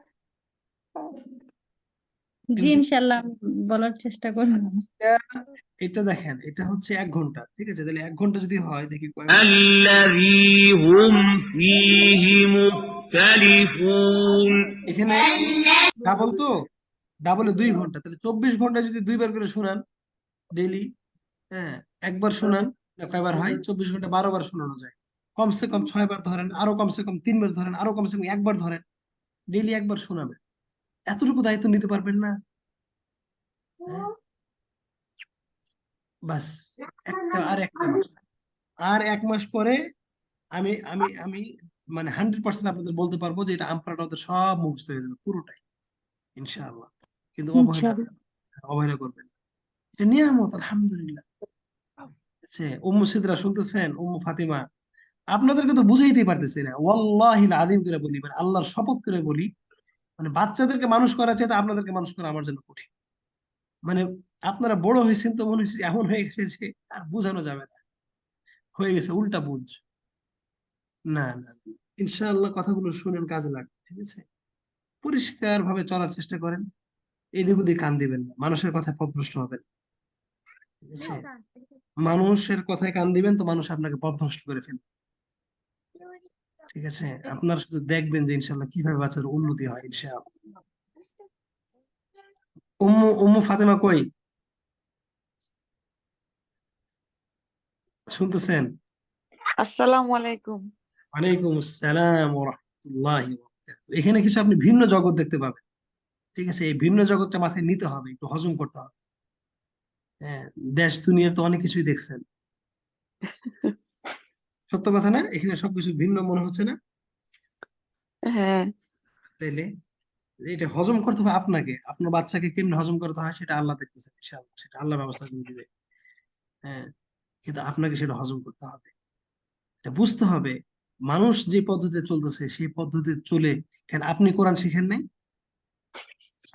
জি কিন্তু ইনশাল্লাহ আমি বলার চেষ্টা করবো। এটা এটা দেখেন, এটা হচ্ছে 1 ঘন্টা, ঠিক আছে? তাহলে 1 ঘন্টা যদি হয়, দেখি কয় ঘন্টা। الذي هم فيه مختلفون এখানে ডাবল তো, ডাবলে 2 ঘন্টা, তাহলে 24 ঘন্টা যদি 2 বার করে শোনান ডেইলি, হ্যাঁ, একবার শোনান, না কয়বার হয়? 24 ঘন্টা 12 বার শোনানো যায়। কমসে কম 6 বার ধরেন, আরো কমসে কম 3 বার ধরেন, আরো কমসে কম 1 বার ধরেন, ডেইলি একবার শোনাবেন। এতটুকু দায়িত্ব নিতে পারবেন না? হ্যাঁ, বাস, আর একটা মাস, আর 1 মাস পরে আমি আমি আমি মানে 100% আপনাদের বলতে পারবো যে এটা আমপারাটা ওদের সব মুখস্থ হয়ে যাবে পুরোটাই, ইনশাআল্লাহ। কিন্তু ইনশাল্লাহ। অবহেলা করবেন না। এটা নিয়ামত, আলহামদুলিল্লাহ। উম্মু সিদরা শুনতেছেন, উম্মু ফাতিমা, আপনাদেরকে তো বুঝাইতেই পারতেছি না, ওয়াল্লাহিল আযীম করে বলি, মানে আল্লাহর শপথ করে বলি, মানে বাচ্চাদেরকে মানুষ করা চাইতে আপনাদেরকে মানুষ করা আমার জন্য কঠিন। মানে আপনারা বড় হয়েছেন তো মনে হচ্ছে এমন হয়ে গেছে যে আর বোঝানো যাবে না, হয়ে গেছে উল্টা বুঝ। না না, ইনশাআল্লাহ কথাগুলো শুনেন, কাজে লাগবে, ঠিক আছে? পরিষ্কার ভাবে চলার চেষ্টা করেন, এদিক ওদিক কান দিবেন না, মানুষের কথায় পথভ্রষ্ট হবেন, ঠিক আছে? মানুষের কথায় কান দিবেন তো মানুষ আপনাকে পথভ্রষ্ট করে ফেলবে, ঠিক আছে? আপনারা শুধু দেখবেন যে ইনশাআল্লাহ কিভাবে বাচ্চার উন্নতি হয়, ইনশাআল্লাহ। উম্মু উম্মু ফাতেমা কই, শুনতেছেন? আসসালামু আলাইকুম। ওয়ালাইকুম আসসালাম ওয়া রাহমাতুল্লাহি ওয়া বারাকাতুহু। এখানে কিছু আপনি ভিন্ন জগৎ দেখতে পাবেন, ঠিক আছে? এই ভিন্ন জগৎটা মাথায় নিতে হবে, একটু হজম করতে হবে। হ্যাঁ, দেশ দুনিয়ার তো অনেক কিছুই দেখছেন, সত্য কথা না? এখানে সবকিছু ভিন্ন মনে হচ্ছে না? হ্যাঁ, তাইলে এটা হজম করতে হবে আপনাকে, আপনার বাচ্চাকে কেমনে হজম করতে হয় সেটা আল্লাহ দেখতেছে, ইনশাআল্লাহ সেটা আল্লাহ ব্যবস্থা করে দিবে। হ্যাঁ, কিন্তু আপনাকে সেটা হজম করতে হবে, এটা বুঝতে হবে। মানুষ যে পদ্ধতিতে চলতেছে সেই পদ্ধতিতে চলে, কেন আপনি কোরআন শিখেন নাই?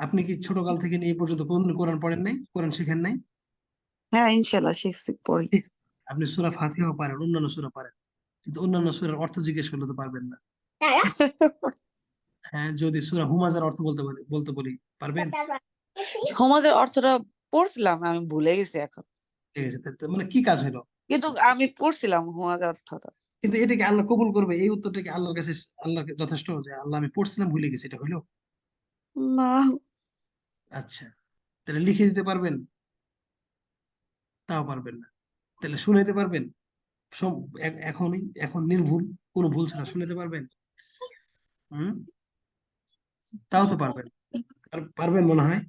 আপনি কি ছোটকাল থেকে নিয়ে এই পর্যন্ত কোনদিন কোরআন পড়েন নাই, কোরআন শিখেন নাই? হ্যাঁ ইনশাল্লাহ শিখছি পড়ি। আপনি সূরা ফাতিহা পারেন, অন্যান্য সূরা পারেন, কিন্তু অন্যান্য সূরার অর্থ জিজ্ঞেস করলে তো পারবেন না। হ্যাঁ, যদি সূরা হুমাজার অর্থ বলতে বলি, পারবেন? সমাজের অর্থটা পড়ছিলাম, আমি ভুলে গেছি এখন, ঠিক আছে, মানে কি কাজ হলো? কিন্তু আমি পড়ছিলাম সমাজের অর্থটা। কিন্তু এটা কি আল্লাহ কবুল করবে? এই উত্তরটা কি আল্লাহর কাছে, আল্লাহর যথেষ্ট যে আল্লাহ আমি পড়ছিলাম ভুলে গেছি, এটা হইলো? না, আচ্ছা, তাহলে লিখে দিতে পারবেন? তাও পারবেন না। তাহলে শুনাইতে পারবেন? সব এখন নির্ভুল, কোনো ভুল ছাড়া শুনাইতে পারবেন? হুম, তাও তো পারবেন না। পারবেন মনে হয়।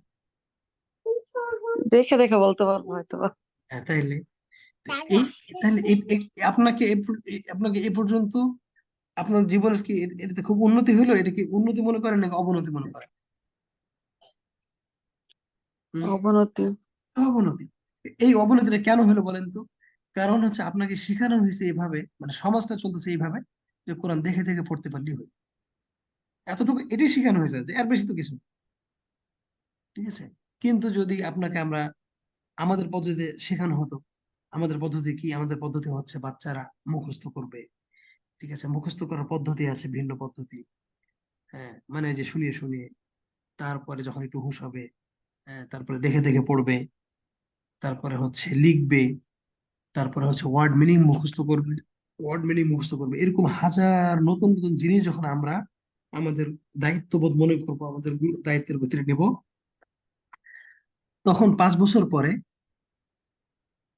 দেখে দেখে বলতে পারবো হয়তো। হ্যাঁ, তাইলে এই তাহলে আপনাকে এ পর্যন্ত আপনার জীবনের কি এটাতে খুব উন্নতি হলো? এটা কি উন্নতি মনে করেন নাকি অবনতি মনে করেন? হুম, অবনতি। অবনতি। এই অবনতিটা কেন হলো বলেন তো? কারণ হচ্ছে আপনাকে শেখানো হয়েছে এইভাবে, মানে সমাজটা চলতেছে এইভাবে যে কোরআন দেখে দেখে পড়তে পারলেই হয়, এতটুকু এটাই শেখানো হয়েছে, যে এর বেশি তো কিছু না, ঠিক আছে? কিন্তু যদি আপনাকে আমাদের পদ্ধতিতে শেখানো হতো, আমাদের পদ্ধতি কি? আমাদের পদ্ধতি হচ্ছে বাচ্চারা মুখস্থ করবে, ঠিক আছে? মুখস্থ করার পদ্ধতি আছে, ভিন্ন পদ্ধতি। হ্যাঁ, মানে যে শুনিয়ে শুনিয়ে, তারপরে যখন একটু হুঁশ হবে, হ্যাঁ, তারপরে দেখে দেখে পড়বে, তারপরে হচ্ছে লিখবে, তারপরে হচ্ছে ওয়ার্ড মিনিং মুখস্থ করবে। এরকম হাজার নতুন নতুন জিনিস যখন আমরা আমাদের দায়িত্ববোধ মনে করবো, আমাদের দায়িত্বের ভিতরে নেব, তখন 5 বছর পরে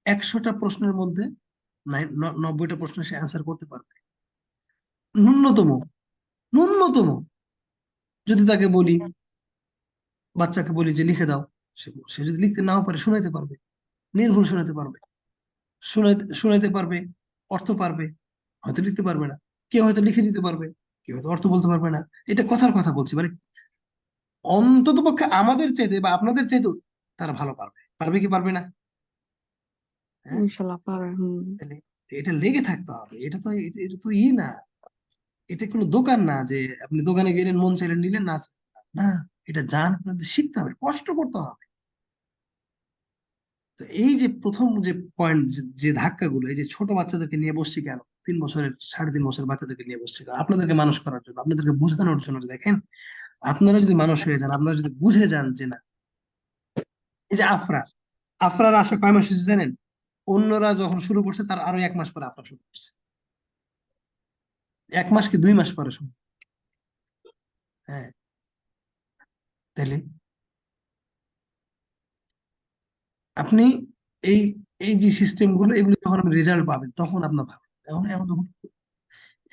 100টা প্রশ্নের মধ্যে 90টা প্রশ্ন সে অ্যান্সার করতে পারবে, ন্যূনতম। ন্যূনতম যদি তাকে বলি, বাচ্চাকে বলি যে লিখে দাও, সে যদি লিখতে নাও পারে, শোনাইতে পারবে, নির্ভুল শোনাতে পারবে, শোনাইতে পারবে, অর্থ পারবে, হয়তো লিখতে পারবে না, কেউ হয়তো লিখে দিতে পারবে, কেউ হয়তো অর্থ বলতে পারবে না। এটা কথার কথা বলছি, মানে অন্তত পক্ষে আমাদের চাইতে বা আপনাদের চাইতে তারা ভালো পারবে। পারবে কি পারবে না? হ্যাঁ, ইনশাল্লাহ পারবে। তাহলে এটা লেগে থাকতে হবে। এটা তো না, এটা কোনো দোকান না যে আপনি দোকানে গেলেন, মন চাইলেন নিলেন, না না, এটা জান আপনাদের শিখতে হবে, কষ্ট করতে হবে। তো এই যে প্রথম যে পয়েন্ট, যে ধাক্কাগুলো, এই যে ছোট বাচ্চাদেরকে নিয়ে বসছি কেন, 3 বছরের 3.5 বছরের বাচ্চাদেরকে নিয়ে বসছি কেন? আপনাদেরকে মানুষ করার জন্য, আপনাদেরকে বোঝানোর জন্য। দেখেন, আপনারা যদি মানুষ হয়ে যান, আপনারা যদি বুঝে যান যে না, এই যে আফরার আশা কয় মাস হয়েছে জানেন? অন্যরা যখন শুরু করছে তার আরো 1 মাস পরে আফরা শুরু করছে। 1 মাস কি 2 মাস পরে শুরু। হ্যাঁ, তাহলে আপনি এই এই যে সিস্টেম গুলো, এগুলো যখন আপনি রেজাল্ট পাবেন তখন আপনার ভালো।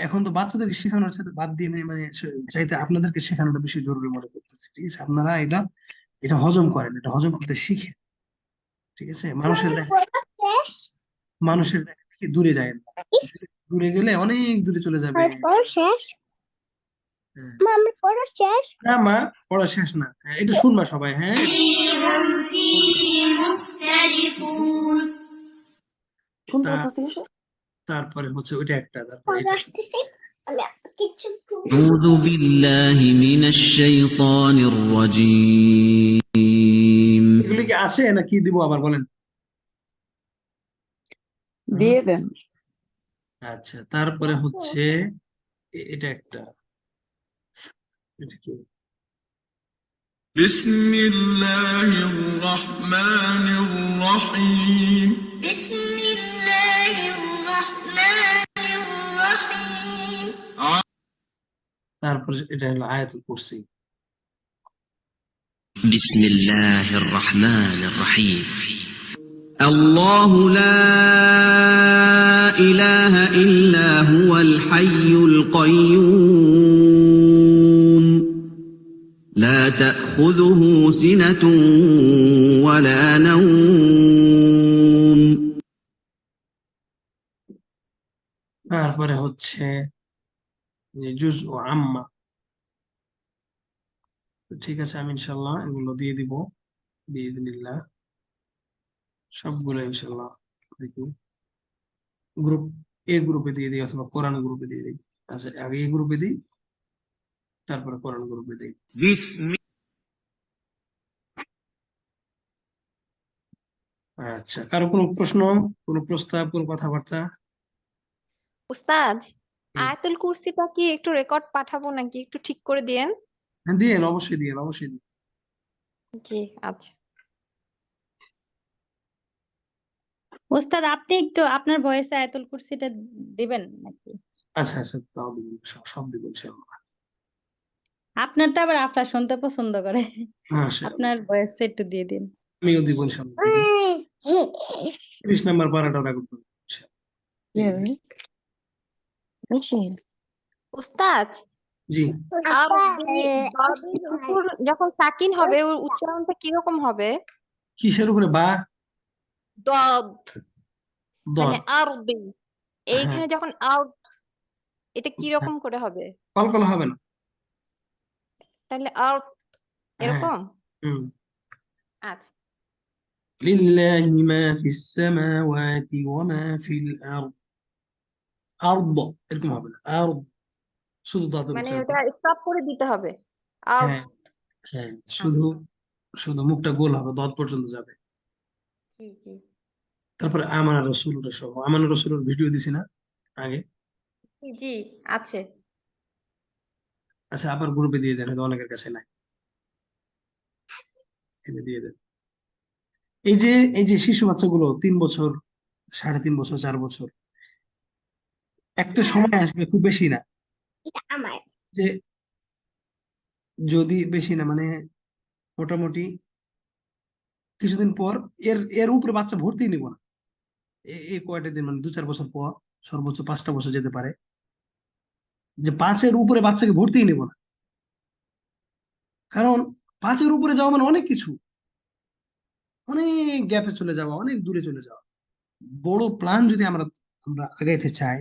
এখন তো বাচ্চাদেরকে শেখানোর সাথে বাদ দিয়ে মানে চাইতে আপনাদেরকে শেখানোটা বেশি জরুরি মনে করতেছি। ঠিক আছে, আপনারা এটা এটা হজম করেন, এটা হজম করতে শিখেন। ঠিক আছে, মানুষের দেখা থেকে দূরে যায় না। দূরে গেলে অনেক দূরে চলে যাবে। শেষ হ্যাঁ। মা, আমার পড়া শেষ। না মা, পড়া শেষ না। হ্যাঁ, এটা শুনবা সবাই। হ্যাঁ, শুনতে তা- পাচ্ছ? তারপরে হচ্ছে ওইটা একটা, তারপরে পড়া এটা। আসতেছে, আমি কিছু أعوذ بالله من الشيطان الرجيم এগুলি কি আছে নাকি দিব আবার বলেন? দিয়ে দেন। আচ্ছা, তারপরে হচ্ছে এটা একটা, এটা কি? بسم الله الرحمن الرحيم بسم الله الرحمن الرحيم তারপরে এটা হলো আয়াতুল কুরসি। بسم الله الرحمن الرحيم الله لا إله إلا هو الحي القيوم لا تأخذه سنة ولا نوم তারপরে হচ্ছে জুজ ও আম্মা। ঠিক আছে, আমি ইনশাল্লাহ এগুলো দিয়ে দিব বিইذنিল্লাহ, সবগুলো ইনশাল্লাহ দেখি গ্রুপে দিয়ে দিই অথবা কোরআন গ্রুপে দিয়ে দিই। আচ্ছা, আগে এই গ্রুপে দিই, তারপরে কোরআন গ্রুপে দিই। بسم আচ্ছা, কারো কোনো প্রশ্ন, কোনো প্রস্তাব, কোনো কথাবার্তা? উস্তাদ, হুম। আয়াতুল কুরসিটা কি একটু রেকর্ড পাঠাবো নাকি একটু ঠিক করে দিয়েন? হ্যাঁ, দিয়েন, অবশ্যই দিয়েন, অবশ্যই দিয়েন। জি আচ্ছা। ওস্তাদ, আপনি একটু আপনার ভয়েসে আয়াতুল কুরসিটা দিবেন নাকি? আচ্ছা আচ্ছা, তাও দিব, সব দিব ইনশাল্লাহ। আপনারটা আবার আপনার শুনতে পছন্দ করে, মাশাআল্লাহ, আপনার ভয়েসে একটু দিয়ে দিন। আমিও দিব ইনশাল্লাহ। 30 নম্বর পারাটাও রাখবো ইনশাআল্লাহ। উস্তাদ, জি, দলের উপর যখন সাকিন হবে ওর উচ্চারণটা কিরকম হবে? কিসের উপরে? বা দদ মানে দল। আরদি, এইখানে যখন আউট, এটা কিরকম করে হবে? কলকল হবে না। তাহলে আউট হ্যাঁ, এরকম? হুম। আচ্ছা, লিল্লাহি মা ফিস সামাওয়াতি ওয়া মা ফিল আরদ। আরদ এরকম হবে না, আরদ শুধু দাঁতের মানে উচ্চারণ ওটা করতে। স্টপ করে দিতে হবে। আউট। হ্যাঁ হ্যাঁ, শুধু শুধু মুখটা গোল হবে, দাঁত পর্যন্ত যাবে। জি জি তারপরে আমানা রাসূলুল্লাহ সহ, আমানা রাসূলের ভিডিও দিছি না আগে? জি জি আছে। আচ্ছা, আবার গ্রুপে দিয়ে দেন, হয়তো অনেকের কাছে নাই, এখানে দিয়ে দেন। এই যে শিশু বাচ্চাগুলো 3 বছর, 3.5 বছর, 4 বছর, একটা সময় আসবে, খুব বেশি না, এটা আমার। যে যদি বেশি না মানে মোটামুটি কিছুদিন পর এর এর উপরে বাচ্চা ভর্তি নিব না। এই কয়টা দিন মানে 2-4 বছর পর, সর্বোচ্চ 5টা বছর যেতে পারে, যে 5-এর উপরে বাচ্চাকে ভর্তি নিব না। কারণ 5-এর উপরে যাওয়া মানে অনেক কিছু, অনেক গ্যাপে চলে যাওয়া, অনেক দূরে চলে যাওয়া। বড় প্ল্যান যদি আমরা আমরা আগাইতে চাই,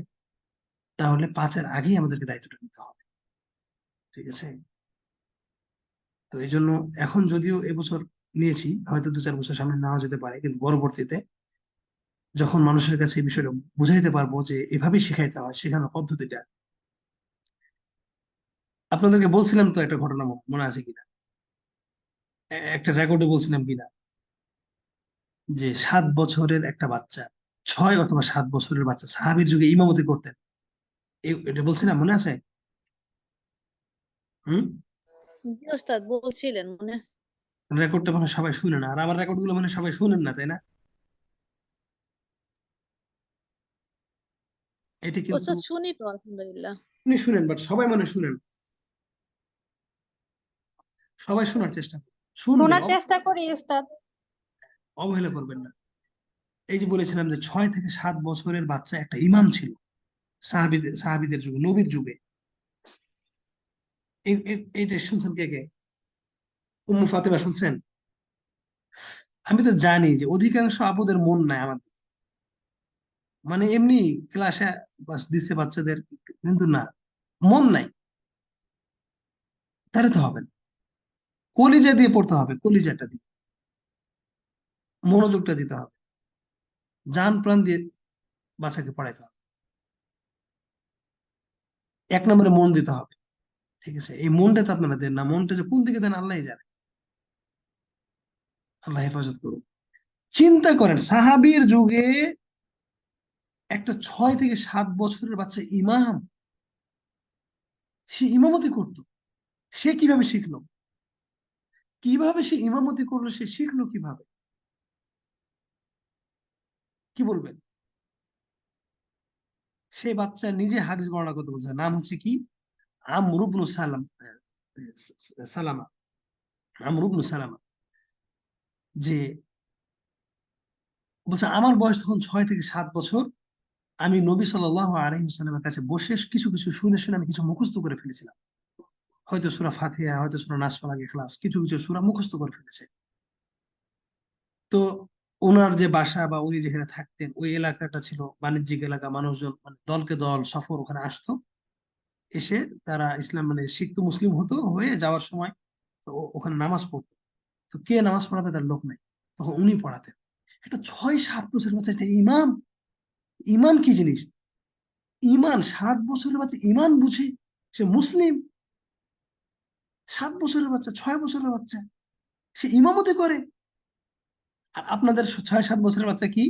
তাহলে 5-এর আগেই আমাদেরকে দায়িত্বটা নিতে হবে। ঠিক আছে? তো এই জন্য এখন যদিও এবছর নিয়েছি, হয়তো 2-4 বছর সামনে নেওয়া যেতে পারে, কিন্তু পরবর্তীতে যখন মানুষের কাছে এই বিষয়টা বুঝাইতে পারবো যে এভাবেই শেখাইতে হয়, শেখানোর পদ্ধতিটা। আপনাদেরকে বলছিলাম তো একটা ঘটনা, মনে আছে কিনা, একটা রেকর্ডে বলছিলাম কিনা, যে 7 বছরের একটা বাচ্চা, 6 অথবা 7 বছরের বাচ্চা সাহাবীর যুগে ইমামতি করতেন। এটা বলছিলাম, মনে আছে? হুম। জি ওস্তাদ বলছিলেন মনে আছে। রেকর্ডটা মানে সবাই শুনে না, আর আমার রেকর্ড গুলো মানে সবাই শুনেন না, তাই না? এটা কিন্তু ওস্তাদ শুনি তো আলহামদুলিল্লাহ। আপনি শুনেন, বাট সবাই মানে শুনেন, সবাই শোনার চেষ্টা করুন, শুনবেন, শোনার চেষ্টা করি উস্তাদ। অবহেলা করবেন না। এই যে বলেছিলাম যে 6 থেকে 7 বছরের বাচ্চা একটা ইমাম ছিল সাহাবীদের যুগে, নবীর যুগে। এইটা শুনছেন কে কে? উম্মু ফাতেমা শুনছেন? আমি তো জানি যে অধিকাংশ আপুদের মন নাই আমার দিকে। মানে এমনি ক্লাসে বাস দিচ্ছে বাচ্চাদের, কিন্তু না, মন নাই। তাহলে তো হবে না, কলিজা দিয়ে পড়তে হবে, কলিজাটা দিয়ে মনোযোগটা দিতে হবে, জান প্রাণ দিয়ে বাচ্চাকে পড়াইতে হবে। 1 নম্বরে মন দিতে হবে। ঠিক আছে? এই মনটা তো আপনারা দেন না, মনটা যে কোন দিকে দেন আল্লাহই জানে। আল্লাহ হেফাজত করুন। চিন্তা করেন, সাহাবীর যুগে একটা 6 থেকে 7 বছরের বাচ্চা ইমাম, সে ইমামতি করত। সে কিভাবে শিখলো? কিভাবে সে ইমামতি করলো? সে শিখলো কিভাবে? কি বলবেন? সেই বাচ্চা নিজে হাদিস বর্ণনা করতে বলছে, নাম হচ্ছে কি, আমর ইবনু সালামা। আমর ইবনু সালামা, যে বলছে আমার বয়স তখন 6 থেকে 7 বছর। আমি নবী সাল্লাল্লাহু আলাইহি ওয়াসাল্লামের কাছে বসে কিছু কিছু শুনে শুনে আমি কিছু মুখস্থ করে ফেলেছিলাম। হয়তো সূরা ফাতিহা, হয়তো সূরা নাস, ফালাক, ইখলাস, কিছু কিছু সূরা মুখস্থ করে ফেলেছে। তো ওনার যে বাসা বা উনি যেখানে থাকতেন, ওই এলাকাটা ছিল বাণিজ্যিক এলাকা, মানুষজন মানে দলকে দল সফর ওখানে আসতো, এসে তারা ইসলাম মানে শিখতো, মুসলিম হতো, হয়ে যাওয়ার সময় তো ওখানে নামাজ পড়তো। তো কে নামাজ পড়াবে, তার লোক নাই, তখন উনি পড়াতেন। একটা 6-7 বছরের বাচ্চা, একটা ইমাম! ইমান কি জিনিস? ইমান! 7 বছরের বাচ্চা ইমান বুঝে, সে মুসলিম। 7 বছরের বাচ্চা, 6 বছরের বাচ্চা, সে ইমামতি করে। আর আপনাদের 6-7 বছরের বাচ্চা কি?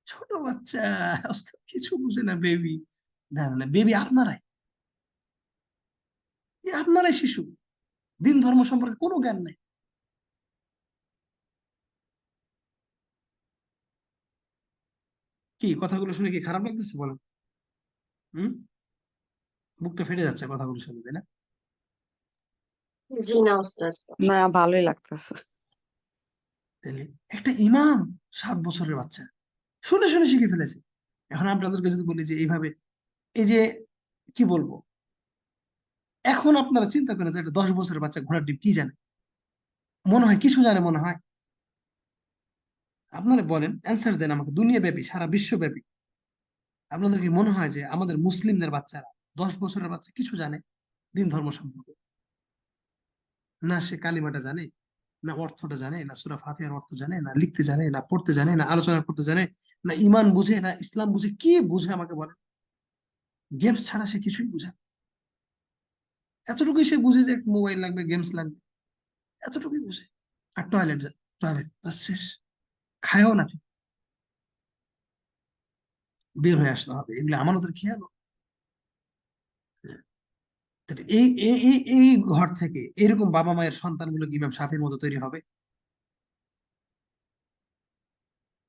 ছোট বাচ্চা, ওস্তাদ কিছু বুঝে না, বেবি। না না, বেবি আপনারাই, আপনারাই শিশু, দিন ধর্ম সম্পর্কে কোনো জ্ঞান নাই। কি কথাগুলো শুনে কি খারাপ লাগতেছে বলেন? হুম। বুকটা ফেটে যাচ্ছে কথাগুলো শুনে, তাই না? জি না ওস্তাদ। না, ভালোই লাগতেছে। তাহলে একটা ইমাম, 7 বছরের বাচ্চা, শুনে শুনে শিখে ফেলেছে। এখন আপনাদেরকে যদি বলি যে এইভাবে, এই যে কি বলবো, এখন আপনারা চিন্তা করেন যে একটা 10 বছরের বাচ্চা ঘোড়ার ডিম কি জানে? মনে হয় কিছু জানে, মনে হয়? আপনারা বলেন, অ্যান্সার দেন আমাকে, দুনিয়া ব্যাপী, সারা বিশ্বব্যাপী আপনাদের কি মনে হয় যে আমাদের মুসলিমদের বাচ্চারা, 10 বছরের বাচ্চা কিছু জানে দিন ধর্ম সম্পর্কে? না সে কালিমাটা জানে, না অর্থটা জানে, না সূরা ফাতিহার অর্থ জানে, না লিখতে জানে, না পড়তে জানে, না আলোচনা করতে জানে, না ইমান বুঝে, না ইসলাম বুঝে, কি বুঝে আমাকে বলেন? গেমস ছাড়া সে কিছুই বুঝে না। এতটুকুই সে বুঝে যে মোবাইল লাগবে, গেমস লাগবে, এতটুকুই বুঝে। আর টয়লেট, টয়লেট বাস, শেষ। খায়ও না ঠিক, বের হয়ে আসতে হবে, এগুলো আমাদের খেয়াল। এই এই এই এই ঘর থেকে এরকম বাবা মায়ের সন্তানগুলো কি ইমাম শাফির মতো তৈরি হবে?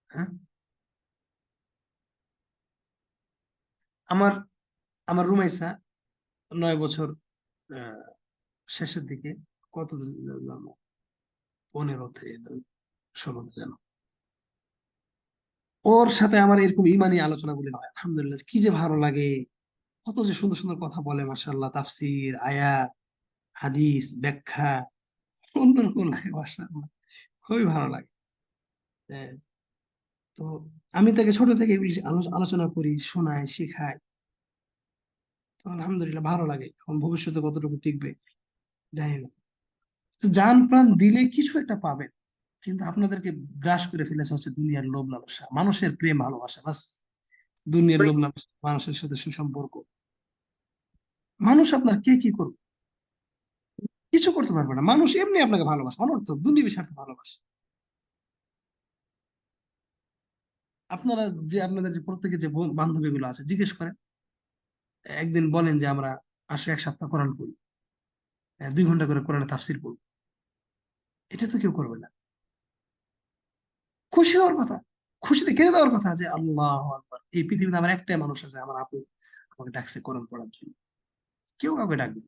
হ্যাঁ। আমার আমার রুমাইসা 9 বছর, আহ, শেষের দিকে, কত জন্ম, 15 থেকে 16 যেন। ওর সাথে আমার এরকম ইমানি আলোচনাগুলি হয়, আলহামদুলিল্লাহ কি যে ভালো লাগে। কত যে সুন্দর সুন্দর কথা বলে, মাশাআল্লাহ, তাফসীর, আয়াত, হাদিস, ব্যাখ্যা, অন্যরকম লাগে, মাশাআল্লাহ, খুবই ভালো লাগে। হ্যাঁ। তো আমি তাকে ছোট থেকে এগুলি আলোচনা করি, শোনাই, শেখাই। তো আলহামদুলিল্লাহ ভালো লাগে। এখন ভবিষ্যতে কতটুকু টিকবে জানি না। তো জান প্রাণ দিলে কিছু একটা পাবেন, কিন্তু আপনাদেরকে গ্রাস করে ফেলেছে হচ্ছে দুনিয়ার লোভ লালসা, মানুষের প্রেম ভালোবাসা, বাস। দুনিয়ার লোভ লালসা, মানুষের সাথে সুসম্পর্ক। মানুষ আপনার কে কি করবে? কিছু করতে পারবে না। মানুষ এমনি আপনাকে ভালোবাসে, অনর্থক দুনিয়াবি স্বার্থে ভালোবাসে। আপনারা যে আপনাদের যে প্রত্যেকে যে বান্ধবী গুলো আছে, জিজ্ঞেস করেন, একদিন বলেন যে আমরা আসলে এক সপ্তাহ কোরআন পড়ি, 2 ঘন্টা করে কোরআনে তাফসির পড়ব। এটা তো কেউ করবে না। খুশি হওয়ার কথা, খুশিতে কেঁদে দেওয়ার কথা যে আল্লাহ আকবার, এই পৃথিবীতে আমার একটাই মানুষ আছে, আমার আপু আমাকে ডাকছে কোরআন পড়ার জন্য। কেউ কাউকে ডাকবে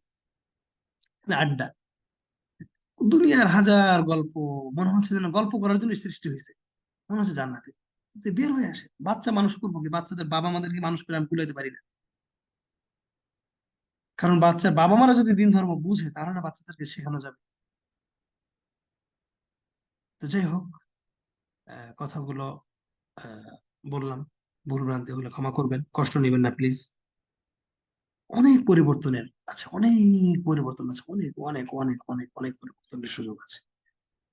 না। আড্ডা, দুনিয়ার হাজার গল্প, মনে হচ্ছে যেন গল্প করার জন্য সৃষ্টি হয়েছে। মনে হচ্ছে জান্নাতে। তো বের হয়ে আসে। বাচ্চা মানুষ করবো কি? বাচ্চাদের বাবা মাদেরকে মানুষ করে আমি কুলাইতে পারি না। কারণ বাচ্চার বাবা মারা যদি দিন ধর্ম বুঝে, তাহলে না বাচ্চাদেরকে শেখানো যাবে। তো যাই হোক, কথাগুলো আহ, বললাম, ভুল ভ্রান্তি হলে ক্ষমা করবেন, কষ্ট নেবেন না প্লিজ। অনেক পরিবর্তনের আছে, অনেক পরিবর্তন আছে, অনেক অনেক অনেক অনেক অনেক পরিবর্তনের সুযোগ আছে,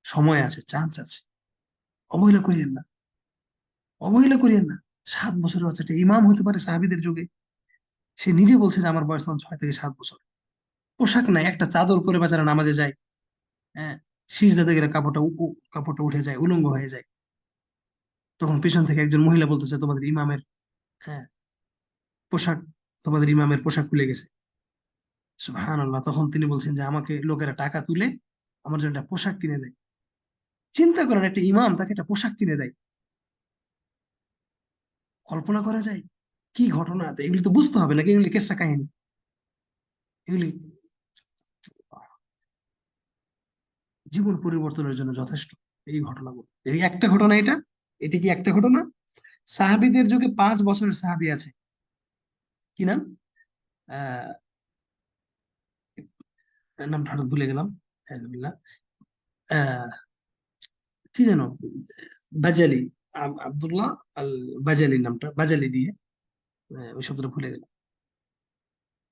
সময় আছে, চান্স আছে। অবহেলা করিয়েন না, অবহেলা করিয়েন না। 7 বছরের বাচ্চাটা ইমাম হতে পারে সাহাবীদের যুগে। সে নিজে বলছে যে আমার বয়স তখন 6 থেকে 7 বছর। পোশাক নাই, একটা চাদর পরে বেচারা নামাজে যায়। হ্যাঁ, সিজদাতে গেলে কাপড়টা উঠে যায়, উলঙ্গ হয়ে যায়। তখন পিছন থেকে একজন মহিলা বলতেছে তোমাদের ইমামের, হ্যাঁ, পোশাক, তোমাদের ইমামের পোশাক খুলে গেছে। সুবহানাল্লাহ। তখন তিনি বলছেন যে আমাকে লোকেরা টাকা তুলে আমার জন্য একটা পোশাক কিনে দেয়। চিন্তা করেন, একটা ইমাম তাকে একটা পোশাক কিনে দেয়। কল্পনা করা যায় কি ঘটনা? তো এগুলি তো বুঝতে হবে নাকি? এগুলি কেসা কাহিনী, এগুলি জীবন পরিবর্তনের জন্য যথেষ্ট। এই ঘটনাগুলো, এই একটা ঘটনা, এটা কি একটা ঘটনা? সাহাবীদের যুগে 5 বছরের সাহাবী আছে, কি নাম? আহ নামটা হঠাৎ ভুলে গেলাম। আলহামদুলিল্লাহ। আহ কি যেন, বাজালি, আব্দুল্লাহ আল বাজালি, নামটা বাজালি দিয়ে, ওই শব্দটা ভুলে গেলাম।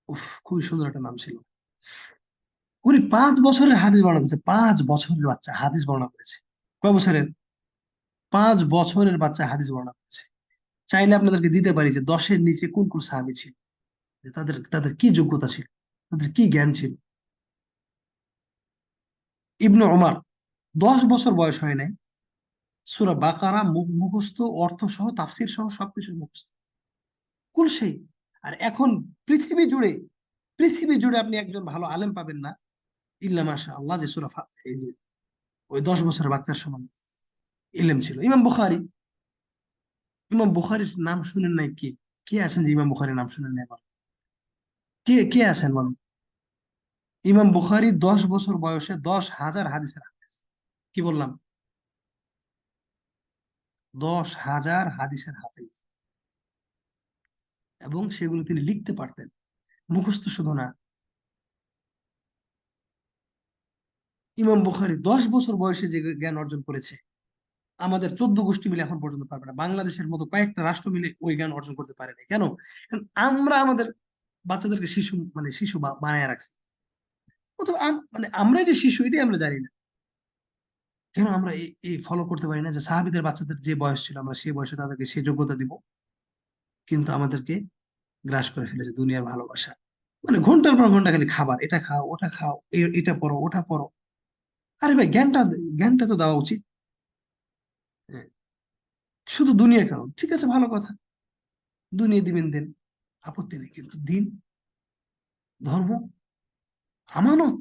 উফ, খুবই সুন্দর একটা নাম ছিল। উনি 5 বছরের হাদিস বর্ণনা করেছে। 5 বছরের বাচ্চা হাদিস বর্ণনা করেছে। কয় বছরের? 5 বছরের বাচ্চা হাদিস বর্ণনা করেছে। চাইলে আপনাদেরকে দিতে পারি যে 10-এর নিচে কোন কোন সাহাবী ছিল, যে তাদের তাদের কি যোগ্যতা ছিল, তাদের কি জ্ঞান ছিল। ইবনু উমার 10 বছর বয়স হয় নাই, সূরা বাকারা মুখস্থ, অর্থ সহ, তাফসির সহ সবকিছু মুখস্থ, কুল সেই। আর এখন পৃথিবী জুড়ে, পৃথিবী জুড়ে আপনি একজন ভালো আলেম পাবেন না ইল্লা মাশা আল্লাহ, যে এই যে ওই 10 বছরের বাচ্চার সমান ইলম ছিল। ইমাম বুখারী, ইমাম বুখারীর নাম শুনেন নাই? কে কে আছেন যে ইমাম বুখারীর নাম শুনেন নাই? বলেন, কে কে আছেন বলেন? ইমাম বুখারী 10 বছর বয়সে 10,000 হাদিসের হাফেজ। কি বললাম? 10,000 হাদিসের হাফেজ। এবং সেগুলো তিনি লিখতে পারতেন, মুখস্থ শুধু না। ইমাম বুখারী 10 বছর বয়সে যে জ্ঞান অর্জন করেছে, আমাদের 14 গোষ্ঠী মিলে এখন পর্যন্ত পারবে না। বাংলাদেশের মতো কয়েকটা রাষ্ট্র মিলে ওই জ্ঞান অর্জন করতে পারে না। কেন? কারণ আমরা আমাদের বাচ্চাদেরকে শিশু, মানে শিশু বানায় রাখছি। অথবা মানে আমরাই যে শিশু, এটাই আমরা জানি না। কেন আমরা এই ফলো করতে পারি না যে সাহাবীদের বাচ্চাদের যে বয়স ছিল, আমরা সেই বয়সে তাদেরকে সেই যোগ্যতা দিব? কিন্তু আমাদেরকে গ্রাস করে ফেলেছে দুনিয়ার ভালোবাসা। মানে ঘন্টার পর ঘন্টা খালি খাবার, এটা খাও, ওটা খাও, এটা পড়ো, ওটা পড়ো। আরে ভাই, জ্ঞানটা জ্ঞানটা তো দেওয়া উচিত। হ্যাঁ, শুধু দুনিয়া কারণ, ঠিক আছে, ভালো কথা, দুনিয়া দিবেন দেন, আপত্তি নেই। কিন্তু দিন, ধর্ম, আমানত,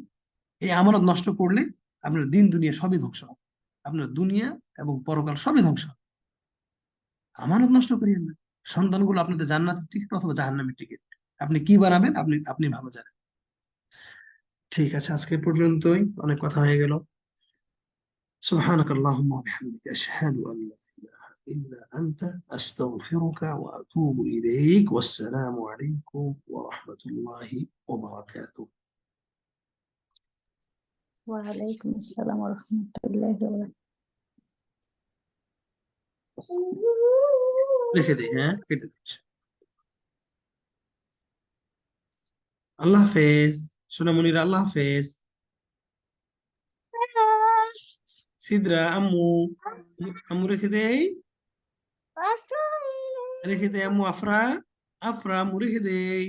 এই আমানত নষ্ট করলে আপনার দিন দুনিয়া সবই ধ্বংস হবে। আপনার দুনিয়া এবং পরকাল সবই ধ্বংস হবে। আমানত নষ্ট করিয়েন না। সন্তানগুলো আপনাদের জান্নাতের টিকিট অথবা জাহান্নামের টিকিট। আপনি কি বানাবেন, আপনি আপনি ভালো জানেন। ঠিক আছে, আজকে এ পর্যন্তই, অনেক কথা হয়ে গেল। سبحانك اللهم وبحمدك أشهد أن لا إله إلا أنت أستغفرك وأتوب إليك، والسلام عليكم ورحمة الله وبركاته. ওয়ালাইকুম আসসালাম ওয়া রাহমাতুল্লাহি ওয়া বারাকাতুহু। রেখে দেই, হ্যাঁ কেটে দিচ্ছি। আল্লাহ হাফেজ সোনামণিরা, আল্লাহ হাফেজ। সিদরা আম্মু, আম্মু রেখে দেই, রেখে দেই আম্মু। আফরা, আফরা আম্মু রেখে দেই।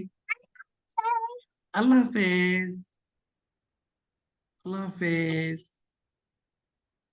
আল্লাহ হাফেজ, আল্লাহ হাফেজ।